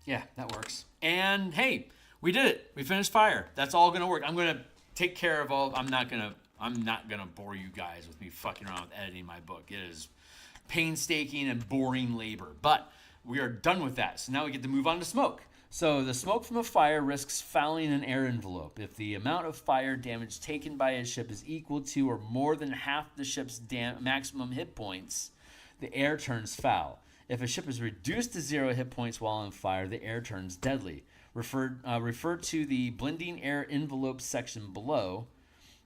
Yeah, that works. And hey, we did it. We finished fire. That's all gonna work. I'm gonna take care of all. I'm not gonna bore you guys with me fucking around with editing my book. It is painstaking and boring labor. But we are done with that. So now we get to move on to smoke. So the smoke from a fire risks fouling an air envelope. If the amount of fire damage taken by a ship is equal to or more than half the ship's maximum hit points, the air turns foul. If a ship is reduced to 0 hit points while on fire, the air turns deadly. Refer to the blending air envelope section below.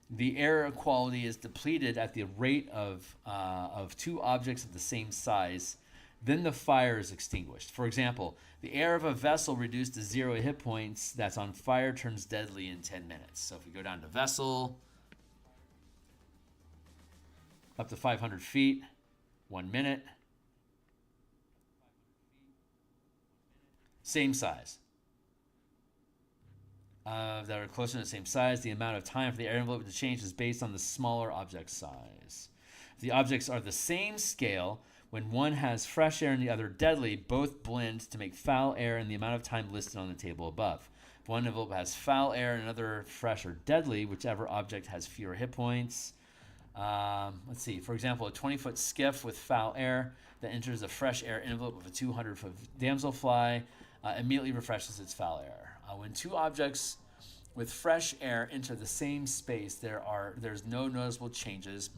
The air quality is depleted at the rate of 2 objects of the same size. Then the fire is extinguished. For example, the air of a vessel reduced to 0 hit points that's on fire turns deadly in 10 minutes. So if we go down to vessel, up to 500 feet, 1 minute. Same size. That are closer to the same size, the amount of time for the air envelope to change is based on the smaller object size. If the objects are the same scale, when one has fresh air and the other deadly, both blend to make foul air in the amount of time listed on the table above. If one envelope has foul air and another fresh or deadly, whichever object has fewer hit points. Let's see. For example, a 20-foot skiff with foul air that enters a fresh air envelope of a 200-foot damselfly immediately refreshes its foul air. When 2 objects with fresh air enter the same space, there's no noticeable changes.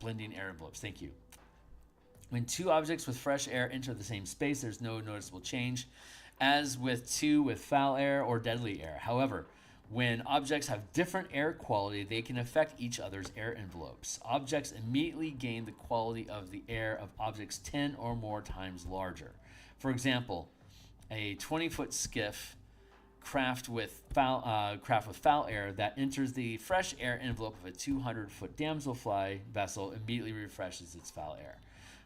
Blending air envelopes. Thank you. When 2 objects with fresh air enter the same space, there's no noticeable change, as with 2 with foul air or deadly air. However, when objects have different air quality, they can affect each other's air envelopes. Objects immediately gain the quality of the air of objects 10 or more times larger. For example, a 20-foot skiff craft with foul air that enters the fresh air envelope of a 200-foot damselfly vessel immediately refreshes its foul air.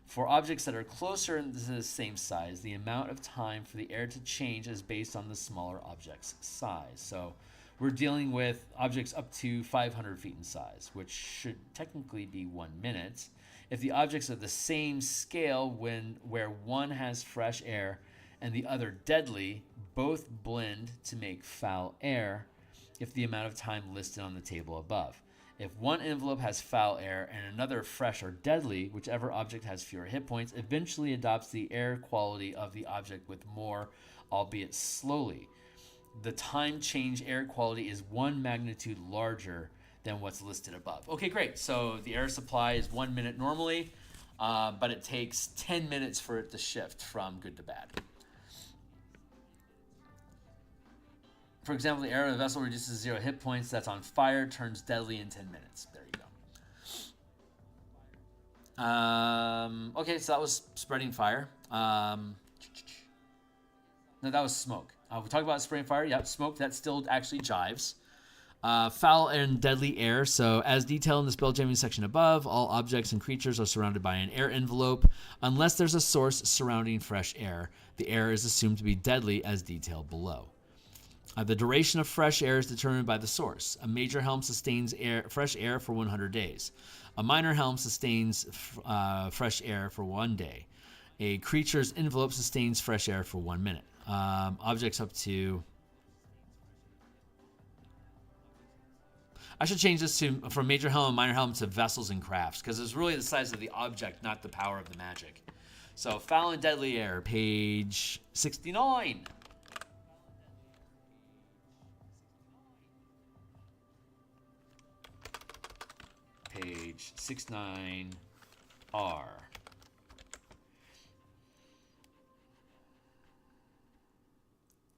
For objects that are closer to the same size, the amount of time for the air to change is based on the smaller object's size. So we're dealing with objects up to 500 feet in size, which should technically be 1 minute. If the objects are the same scale where one has fresh air and the other deadly, both blend to make foul air if the amount of time listed on the table above. If one envelope has foul air and another fresh or deadly, whichever object has fewer hit points eventually adopts the air quality of the object with more, albeit slowly. The time change air quality is 1 magnitude larger than what's listed above. Okay, great. So the air supply is 1 minute normally, but it takes 10 minutes for it to shift from good to bad. For example, the air of a vessel reduces 0 hit points that's on fire, turns deadly in 10 minutes. There you go. Okay, so that was spreading fire. No, that was smoke. We talked about spraying fire. Yep, smoke, that still actually jives. Foul and deadly air. So, as detailed in the spelljamming section above, all objects and creatures are surrounded by an air envelope. Unless there's a source surrounding fresh air, the air is assumed to be deadly, as detailed below. The duration of fresh air is determined by the source. A major helm sustains fresh air for 100 days. A minor helm sustains fresh air for 1 day. A creature's envelope sustains fresh air for 1 minute. Objects up to... I should change this from major helm and minor helm to vessels and crafts, because it's really the size of the object, not the power of the magic. So, foul and deadly air, page 69. Page 69R.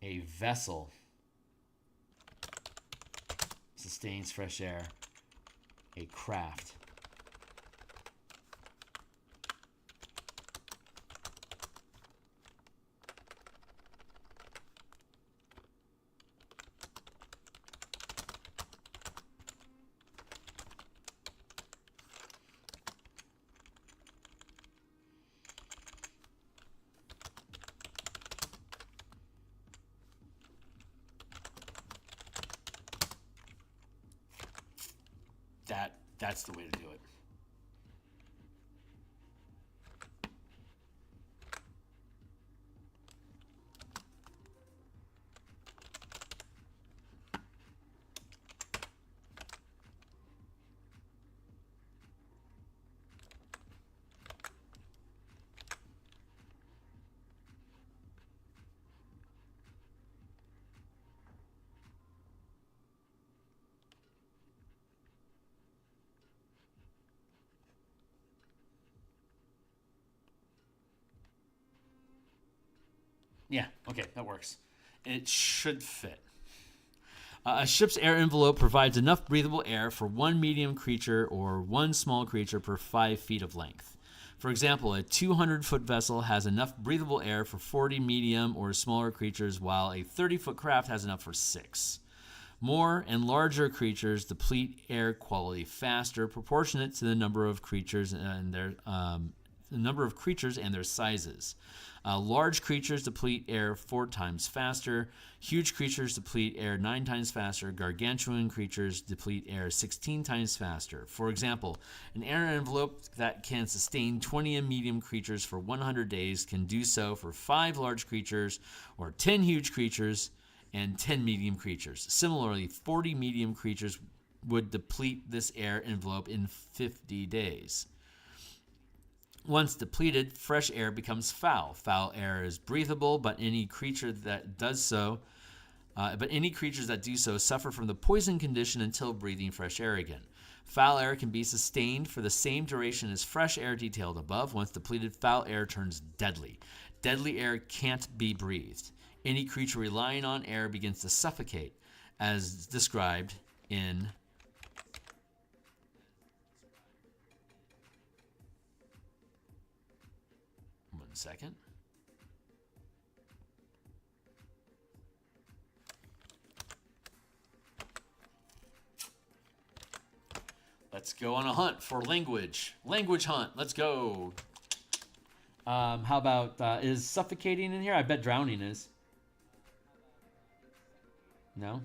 A vessel sustains fresh air. A craft. That's the way to do it. Yeah, okay, that works. It should fit. A ship's air envelope provides enough breathable air for 1 medium creature or 1 small creature per 5 feet of length. For example, a 200-foot vessel has enough breathable air for 40 medium or smaller creatures, while a 30-foot craft has enough for 6. More and larger creatures deplete air quality faster, proportionate to the number of creatures and their sizes. Large creatures deplete air 4 times faster. Huge creatures deplete air 9 times faster. Gargantuan creatures deplete air 16 times faster. For example, an air envelope that can sustain 20 medium creatures for 100 days can do so for 5 large creatures, or 10 huge creatures, and 10 medium creatures. Similarly, 40 medium creatures would deplete this air envelope in 50 days. Once depleted, fresh air becomes foul. Foul air is breathable, but any creatures that do so suffer from the poison condition until breathing fresh air again. Foul air can be sustained for the same duration as fresh air detailed above. Once depleted, foul air turns deadly. Deadly air can't be breathed. Any creature relying on air begins to suffocate, as described in second. Let's go on a hunt for language. Language hunt. Let's go. How about, is suffocating in here? I bet drowning is. No?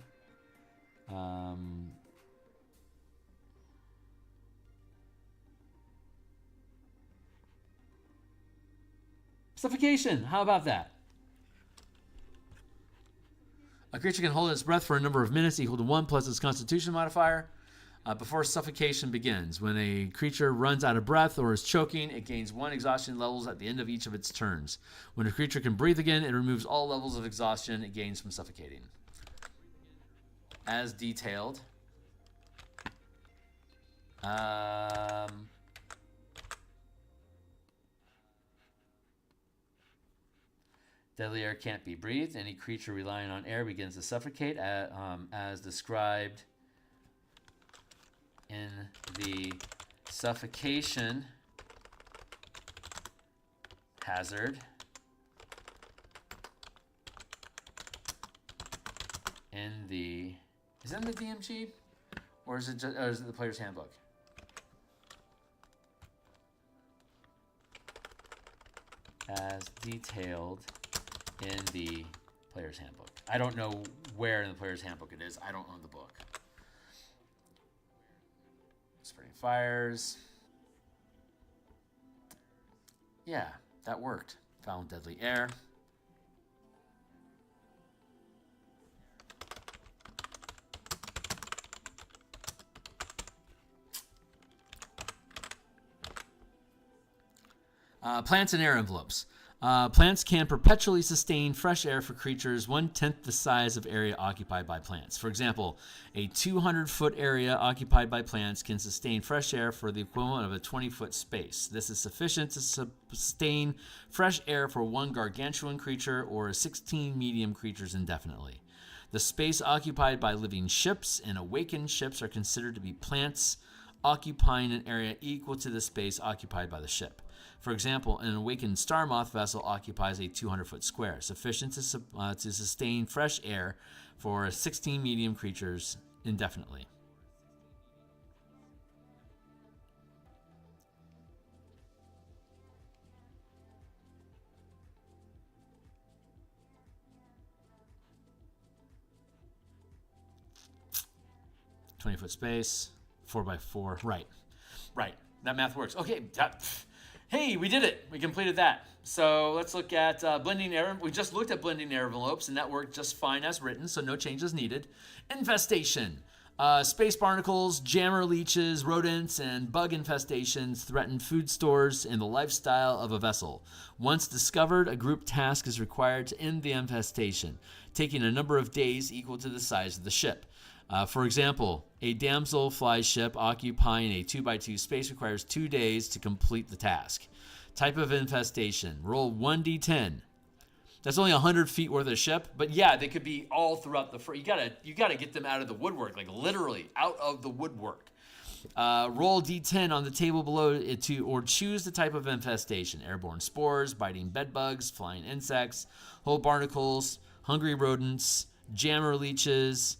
Suffocation. How about that? A creature can hold its breath for a number of minutes equal to 1 plus its constitution modifier before suffocation begins. When a creature runs out of breath or is choking, it gains 1 exhaustion levels at the end of each of its turns. When a creature can breathe again, it removes all levels of exhaustion it gains from suffocating. As detailed. Deadly air can't be breathed. Any creature relying on air begins to suffocate, as described in the suffocation hazard. in the... Is it in the DMG? Or is it just, or is it the player's handbook? As detailed in the player's handbook. I don't know where in the player's handbook it is. I don't own the book. Spreading fires. Yeah, that worked. Found deadly air. Plants and air envelopes. Plants can perpetually sustain fresh air for creatures 1/10 the size of area occupied by plants. For example, a 200-foot area occupied by plants can sustain fresh air for the equivalent of a 20-foot space. This is sufficient to sustain fresh air for one gargantuan creature or 16 medium creatures indefinitely. The space occupied by living ships and awakened ships are considered to be plants occupying an area equal to the space occupied by the ship. For example, an awakened Star Moth vessel occupies a 200-foot square, sufficient to sustain fresh air for 16 medium creatures indefinitely. $20-foot space, 4x4. Right. That math works. Okay. Hey, we did it. We completed that. So let's look at blending air. We just looked at blending air envelopes, and that worked just fine as written, so no changes needed. Infestation. Space barnacles, jammer leeches, rodents, and bug infestations threaten food stores and the lifestyle of a vessel. Once discovered, a group task is required to end the infestation, taking a number of days equal to the size of the ship. For example, a damselfly ship occupying a 2x2 space requires 2 days to complete the task. Type of infestation. Roll 1d10. That's only 100 feet worth of ship, but yeah, they could be all throughout the... You gotta get them out of the woodwork, like literally out of the woodwork. Roll d10 on the table below or choose the type of infestation. Airborne spores, biting bedbugs, flying insects, whole barnacles, hungry rodents, jammer leeches,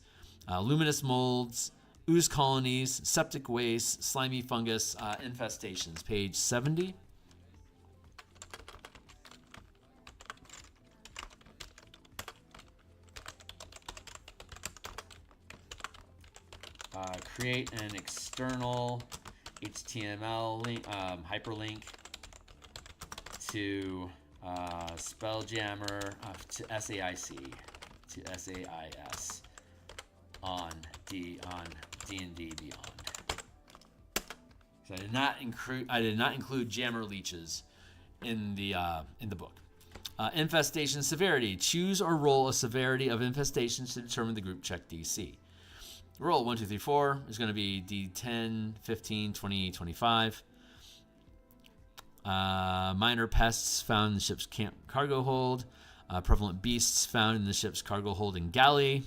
luminous molds, ooze colonies, septic waste, slimy fungus, infestations. Page 70. Create an external HTML link, hyperlink to Spelljammer, to SAIC, to SAIS on D&D Beyond. So I did not include jammer leeches in the book. Infestation severity. Choose or roll a severity of infestations to determine the group check DC. Roll 1, 2, 3, 4 is going to be D10, 15, 20, 25. Minor pests found in the ship's camp cargo hold. Prevalent beasts found in the ship's cargo hold and galley.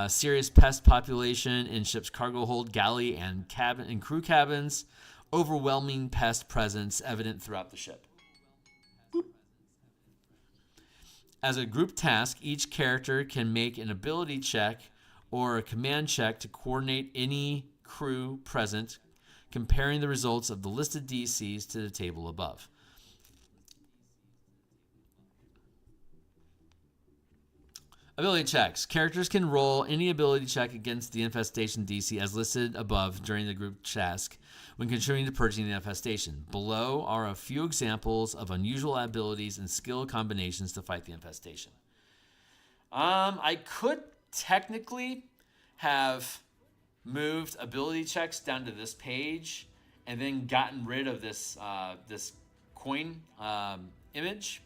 Serious pest population in ship's cargo hold, galley, and cabin and crew cabins. Overwhelming pest presence evident throughout the ship. Boop. As a group task, each character can make an ability check or a command check to coordinate any crew present, comparing the results of the listed DCs to the table above. Ability checks. Characters can roll any ability check against the infestation DC as listed above during the group task when contributing to purging the infestation. Below are a few examples of unusual abilities and skill combinations to fight the infestation. I could technically have moved ability checks down to this page and then gotten rid of this this coin image.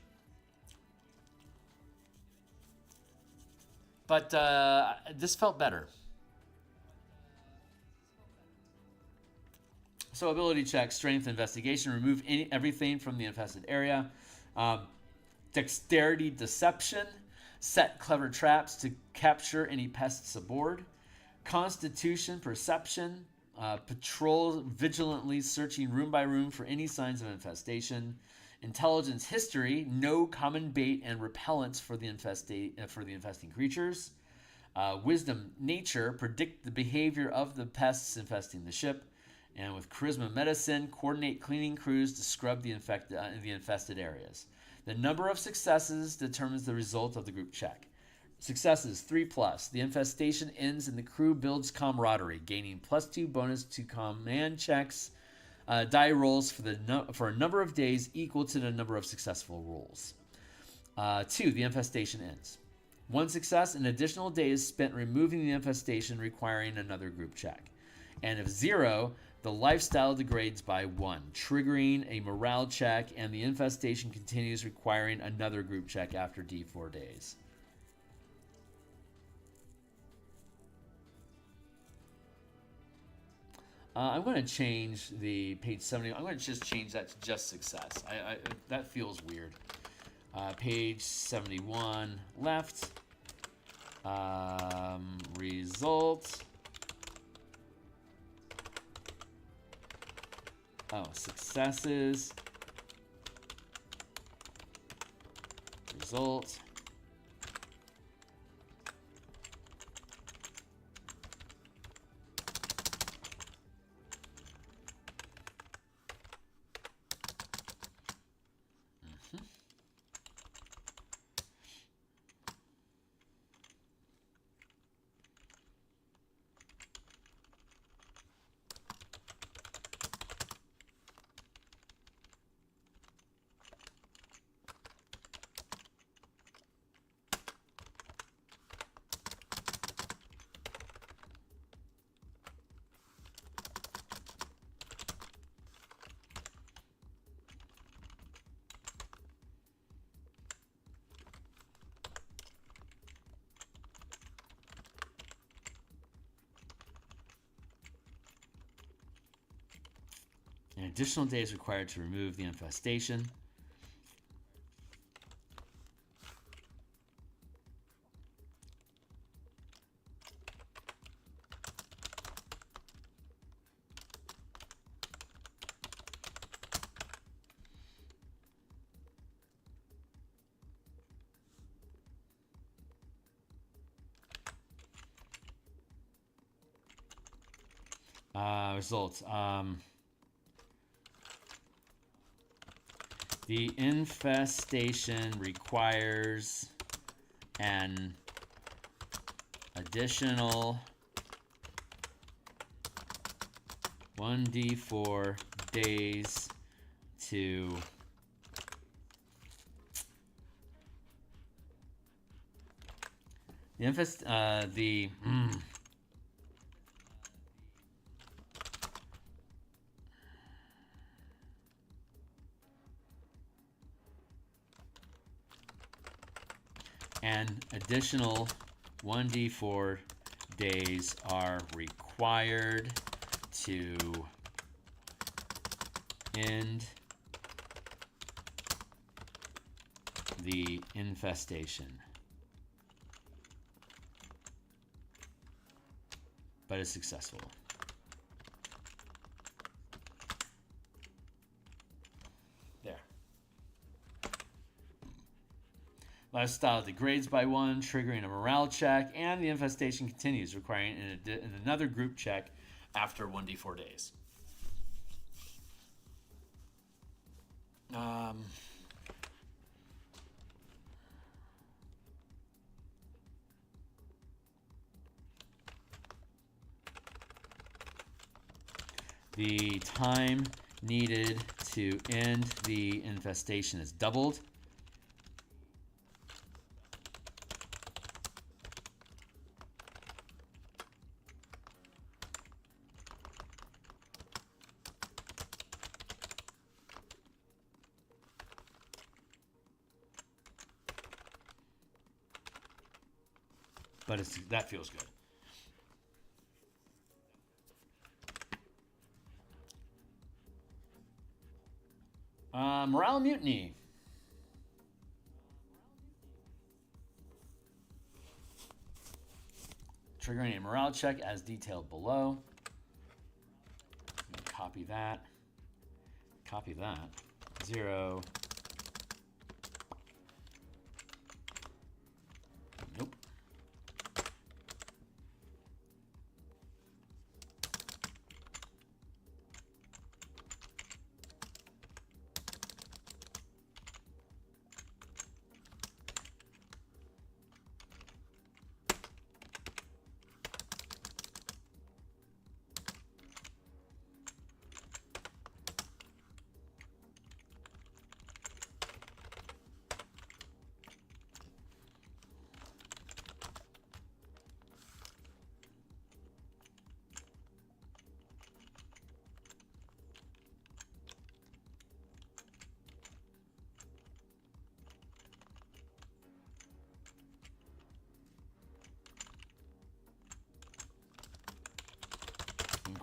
But this felt better. So ability check, strength, investigation, remove everything from the infested area. Dexterity, deception, set clever traps to capture any pests aboard. Constitution, perception, patrol vigilantly searching room by room for any signs of infestation. Intelligence, history, know common bait and repellents for the infesting creatures. Wisdom, nature, predict the behavior of the pests infesting the ship. And with charisma, medicine, coordinate cleaning crews to scrub the infested areas. The number of successes determines the result of the group check. Successes 3+. The infestation ends and the crew builds camaraderie, gaining +2 bonus to command checks, die rolls for a number of days equal to the number of successful rolls. 2. The infestation ends. 1 success, an additional day is spent removing the infestation, requiring another group check. And if 0, the lifestyle degrades by 1, triggering a morale check, and the infestation continues, requiring another group check after D4 days. I'm going to change the page 70. I'm going to just change that to just success. That feels weird. Page 71 left. Result. Oh, successes. Result. An additional day is required to remove the infestation. Results. The infestation requires an additional 1d4 days to an additional 1d4 days are required to end the infestation, but is successful. There. Lifestyle degrades by 1, triggering a morale check, and the infestation continues, requiring another group check after 1d4 days. The time needed to end the infestation is doubled. But that feels good. Morale mutiny. Triggering a morale check as detailed below. Copy that. Copy that. 0. Nope.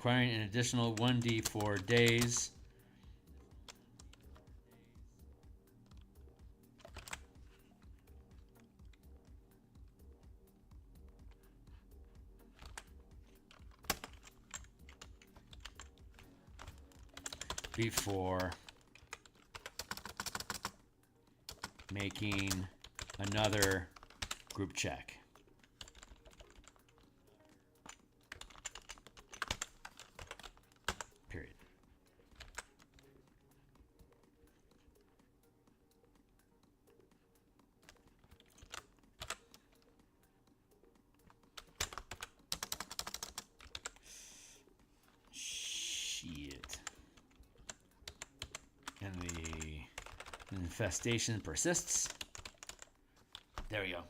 requiring an additional 1d4 days before making another group check. Period. Shit. And the infestation persists. There we go.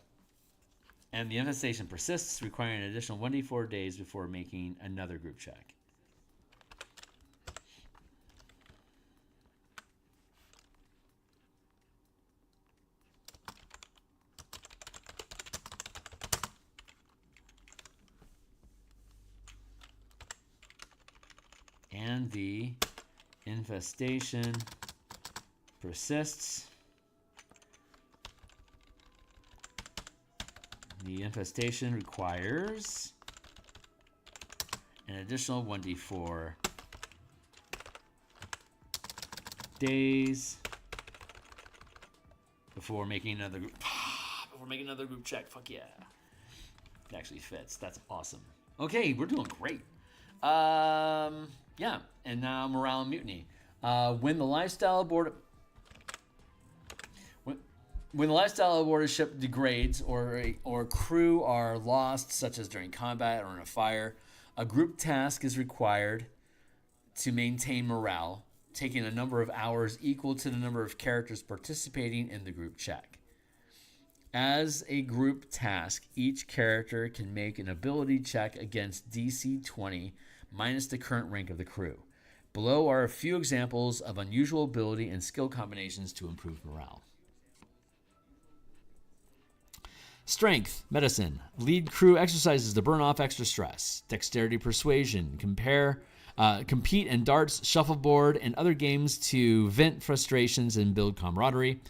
And the infestation persists, requiring an additional 1d4 days before making another group check. And the infestation persists. The infestation requires an additional 1d4 days before making another group. Before making another group check. Fuck yeah. It actually fits. That's awesome. Okay, we're doing great. Yeah, and now morale and mutiny. When the lifestyle aboard When the lifestyle aboard a ship degrades or crew are lost, such as during combat or in a fire, a group task is required to maintain morale, taking a number of hours equal to the number of characters participating in the group check. As a group task, each character can make an ability check against DC 20 minus the current rank of the crew. Below are a few examples of unusual ability and skill combinations to improve morale. Strength, medicine. Lead crew exercises to burn off extra stress. Dexterity, persuasion. Compete in darts, shuffleboard, and other games to vent frustrations and build camaraderie.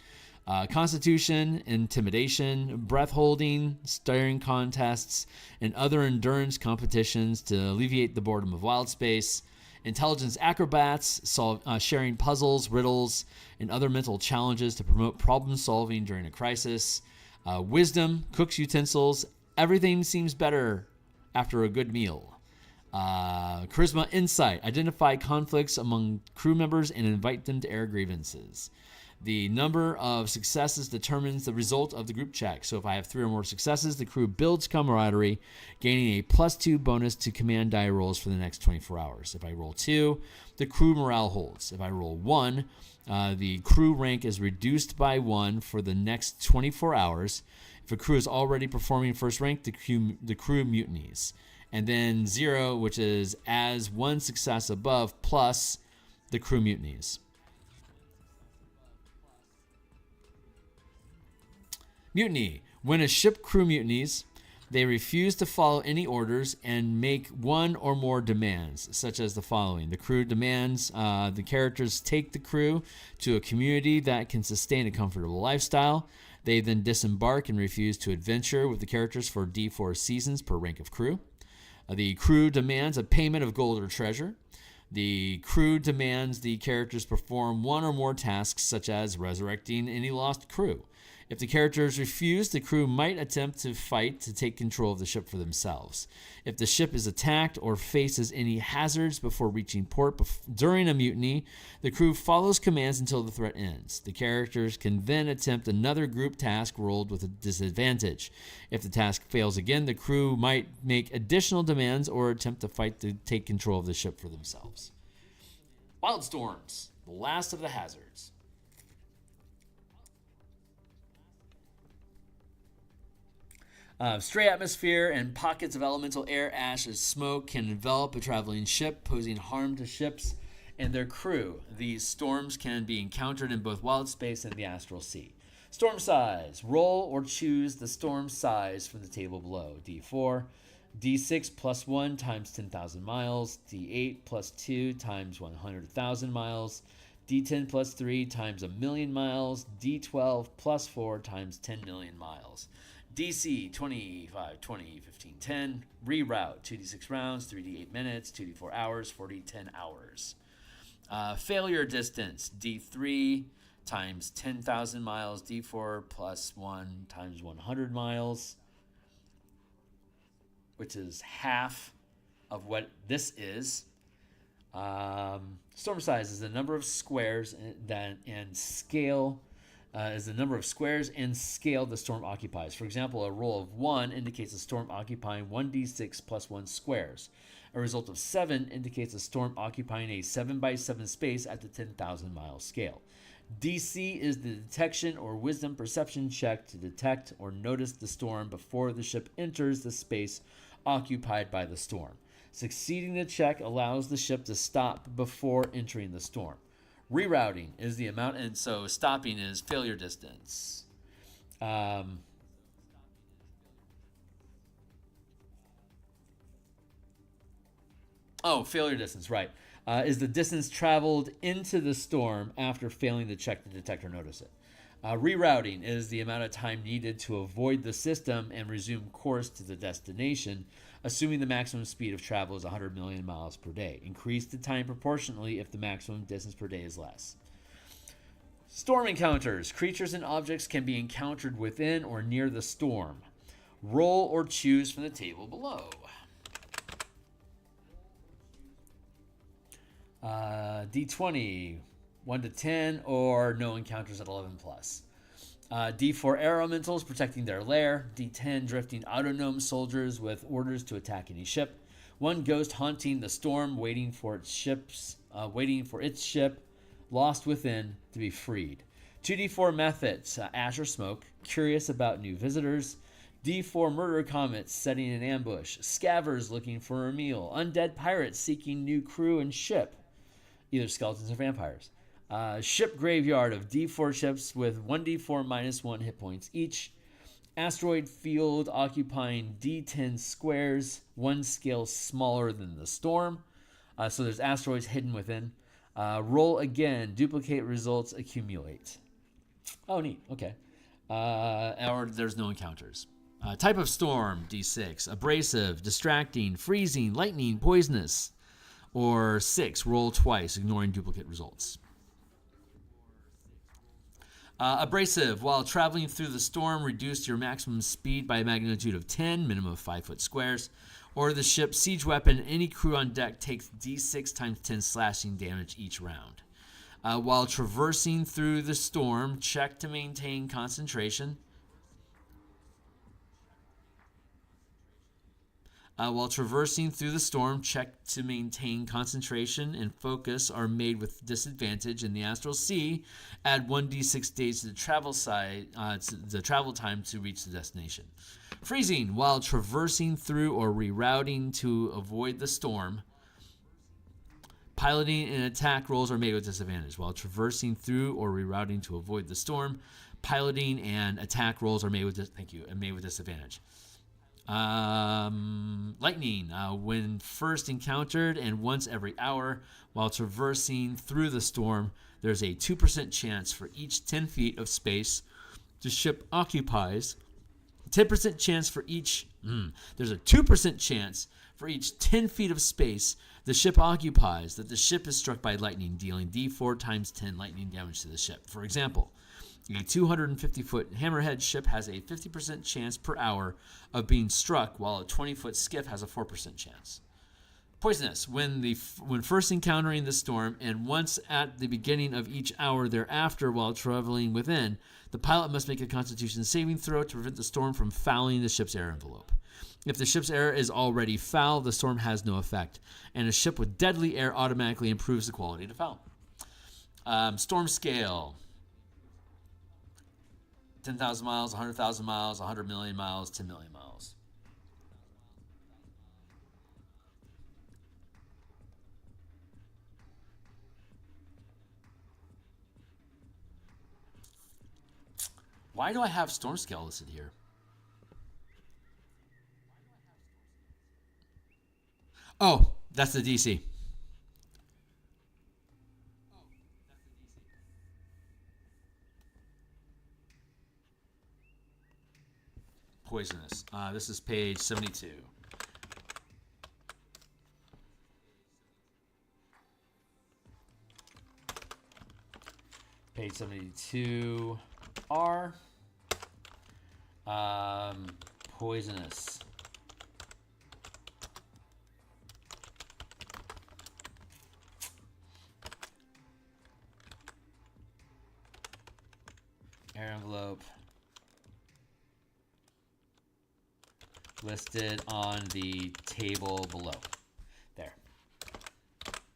Constitution, intimidation, breath holding, staring contests, and other endurance competitions to alleviate the boredom of wild space. Intelligence acrobats, sharing puzzles, riddles, and other mental challenges to promote problem solving during a crisis. Wisdom, cooks utensils, everything seems better after a good meal. Charisma, insight, identify conflicts among crew members and invite them to air grievances. The number of successes determines the result of the group check. So if I have 3 or more successes, the crew builds camaraderie, gaining a +2 bonus to command die rolls for the next 24 hours. If I roll 2, the crew morale holds. If I roll 1, the crew rank is reduced by 1 for the next 24 hours. If a crew is already performing first rank, the crew mutinies. And then 0, which is as 1 success above, plus the crew mutinies. Mutiny. When a ship crew mutinies, they refuse to follow any orders and make 1 or more demands, such as the following. The crew demands the characters take the crew to a community that can sustain a comfortable lifestyle. They then disembark and refuse to adventure with the characters for D4 seasons per rank of crew. The crew demands a payment of gold or treasure. The crew demands the characters perform 1 or more tasks, such as resurrecting any lost crew. If the characters refuse, the crew might attempt to fight to take control of the ship for themselves. If the ship is attacked or faces any hazards before reaching port during a mutiny, the crew follows commands until the threat ends. The characters can then attempt another group task rolled with a disadvantage. If the task fails again, the crew might make additional demands or attempt to fight to take control of the ship for themselves. Wildstorms, the last of the hazards. Stray atmosphere and pockets of elemental air, ash, and smoke can envelop a traveling ship, posing harm to ships and their crew. These storms can be encountered in both wild space and the astral sea. Storm size. Roll or choose the storm size from the table below. D4. D6 plus 1 times 10,000 miles. D8 plus 2 times 100,000 miles. D10 plus 3 times 1,000,000 miles. D12 plus 4 times 10 million miles. DC 25, 20, 15, 10. Reroute 2d6 rounds, 3d8 minutes, 2d4 hours, 4d10 hours. Failure distance D3 times 10,000 miles. D4 plus 1 times 100 miles, which is half of what this is. Storm size is the number of squares and scale. Is the number of squares and scale the storm occupies. For example, a roll of 1 indicates a storm occupying 1d6 plus 1 squares. A result of 7 indicates a storm occupying a 7 by 7 space at the 10,000 mile scale. DC is the detection or wisdom perception check to detect or notice the storm before the ship enters the space occupied by the storm. Succeeding the check allows the ship to stop before entering the storm. Rerouting is the amount, and so stopping is failure distance. Failure distance, right. Is the distance traveled into the storm after failing the check to detect or notice it. Rerouting is the amount of time needed to avoid the system and resume course to the destination, assuming the maximum speed of travel is 100 million miles per day. Increase the time proportionally if the maximum distance per day is less. Storm encounters. Creatures and objects can be encountered within or near the storm. Roll or choose from the table below. D20, 1 to 10, or no encounters at 11 plus. D4 elementals protecting their lair. D10 drifting autonome soldiers with orders to attack any ship. 1 ghost haunting the storm, waiting for its ship lost within to be freed. 2D4 methods, ash or smoke, curious about new visitors. D4 murder comets setting an ambush. Scavers looking for a meal. Undead pirates seeking new crew and ship, either skeletons or vampires. Ship graveyard of D4 ships with 1D4 minus 1 hit points each. Asteroid field occupying D10 squares, 1 scale smaller than the storm. So there's asteroids hidden within. Roll again. Duplicate results accumulate. Oh, neat. Okay. Or there's no encounters. Type of storm, D6. Abrasive, distracting, freezing, lightning, poisonous. Or 6, roll twice, ignoring duplicate results. Abrasive, while traveling through the storm, reduce your maximum speed by a magnitude of 10, minimum of 5 foot squares. Or the ship's siege weapon, any crew on deck takes D6 times 10 slashing damage each round. While traversing through the storm, check to maintain concentration. While traversing through the storm, check to maintain concentration and focus are made with disadvantage in the astral sea. Add 1d6 days to the travel time to reach the destination. Freezing, while traversing through or rerouting to avoid the storm. Piloting and attack rolls are made with disadvantage. While traversing through or rerouting to avoid the storm, piloting and attack rolls are made with disadvantage. Lightning, when first encountered and once every hour while traversing through the storm, there's a 2% chance for each 10 feet of space the ship occupies. 10% chance for each. There's a 2% chance for each 10 feet of space the ship occupies that the ship is struck by lightning, dealing D4 times 10 lightning damage to the ship. For example, a 250-foot hammerhead ship has a 50% chance per hour of being struck, while a 20-foot skiff has a 4% chance. Poisonous. When first encountering the storm and once at the beginning of each hour thereafter while traveling within, the pilot must make a Constitution saving throw to prevent the storm from fouling the ship's air envelope. If the ship's air is already foul, the storm has no effect, and a ship with deadly air automatically improves the quality to foul. Storm scale. 10,000 miles, 100,000 miles, 100 million miles, 10 million miles. Why do I have storm scale listed here? Oh, that's the DC. Poisonous. This is page 72. Page 72 R. Poisonous. Air envelope. Listed on the table below. There.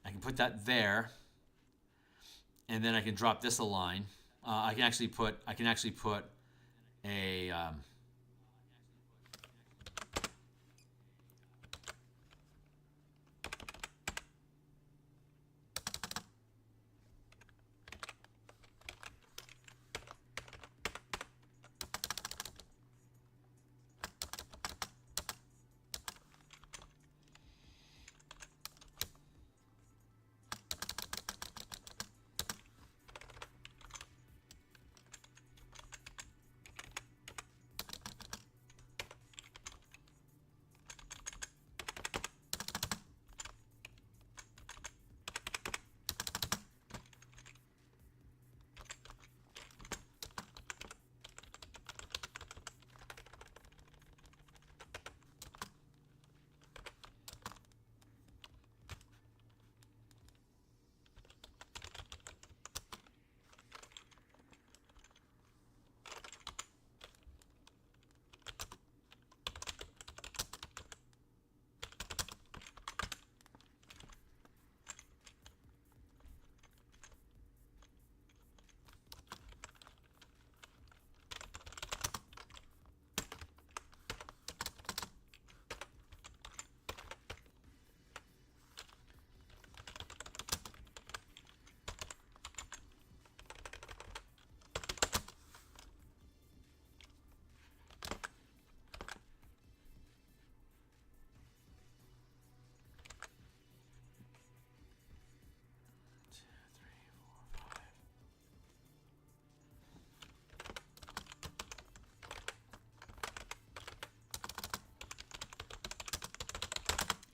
I can put that there. And then I can drop this a line. I can actually put a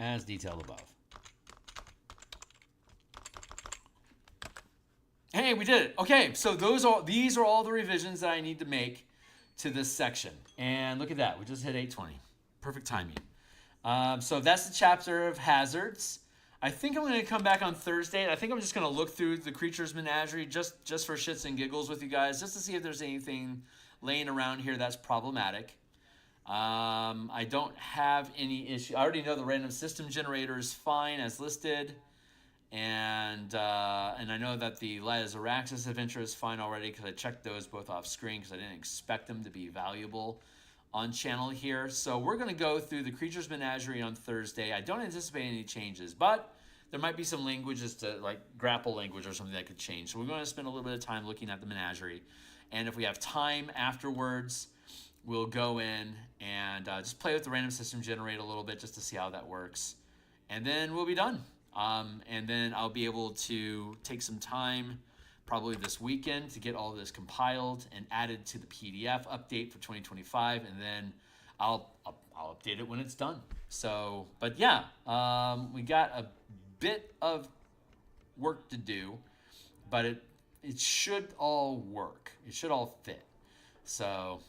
as detailed above. Hey, we did it. Okay, so these are all the revisions that I need to make to this section. And look at that, we just hit 8:20. Perfect timing. So that's the chapter of hazards. I think I'm going to come back on Thursday. I think I'm just going to look through the Creatures Menagerie just for shits and giggles with you guys, just to see if there's anything laying around here that's problematic. I don't have any issue. I already know the random system generator is fine as listed. And I know that the Lazaraxis adventure is fine already because I checked those both off screen because I didn't expect them to be valuable on channel here. So we're going to go through the Creatures Menagerie on Thursday. I don't anticipate any changes, but there might be some languages to like grapple language or something that could change. So we're going to spend a little bit of time looking at the Menagerie. And if we have time afterwards, we'll go in and just play with the random system generator a little bit just to see how that works. And then we'll be done. And then I'll be able to take some time probably this weekend to get all this compiled and added to the PDF update for 2025, and then I'll update it when it's done. So, but yeah, we got a bit of work to do, but it should all work. It should all fit. So.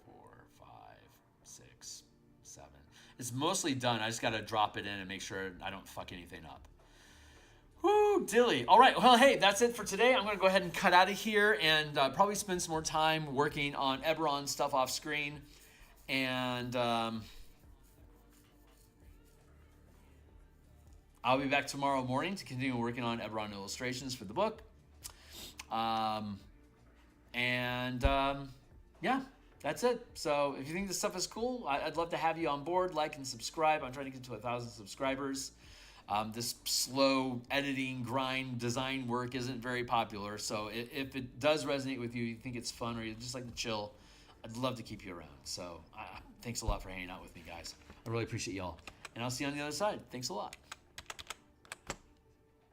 4, 5, 6, 7. It's mostly done. I just got to drop it in and make sure I don't fuck anything up. Woo, dilly. All right. Well, hey, that's it for today. I'm going to go ahead and cut out of here and probably spend some more time working on Eberron stuff off screen. And I'll be back tomorrow morning to continue working on Eberron illustrations for the book. Yeah. That's it. So if you think this stuff is cool, I'd love to have you on board. Like and subscribe. I'm trying to get to 1,000 subscribers. This slow editing, grind, design work isn't very popular. So if it does resonate with you, you think it's fun, or you just like to chill, I'd love to keep you around. So thanks a lot for hanging out with me, guys. I really appreciate y'all. And I'll see you on the other side. Thanks a lot.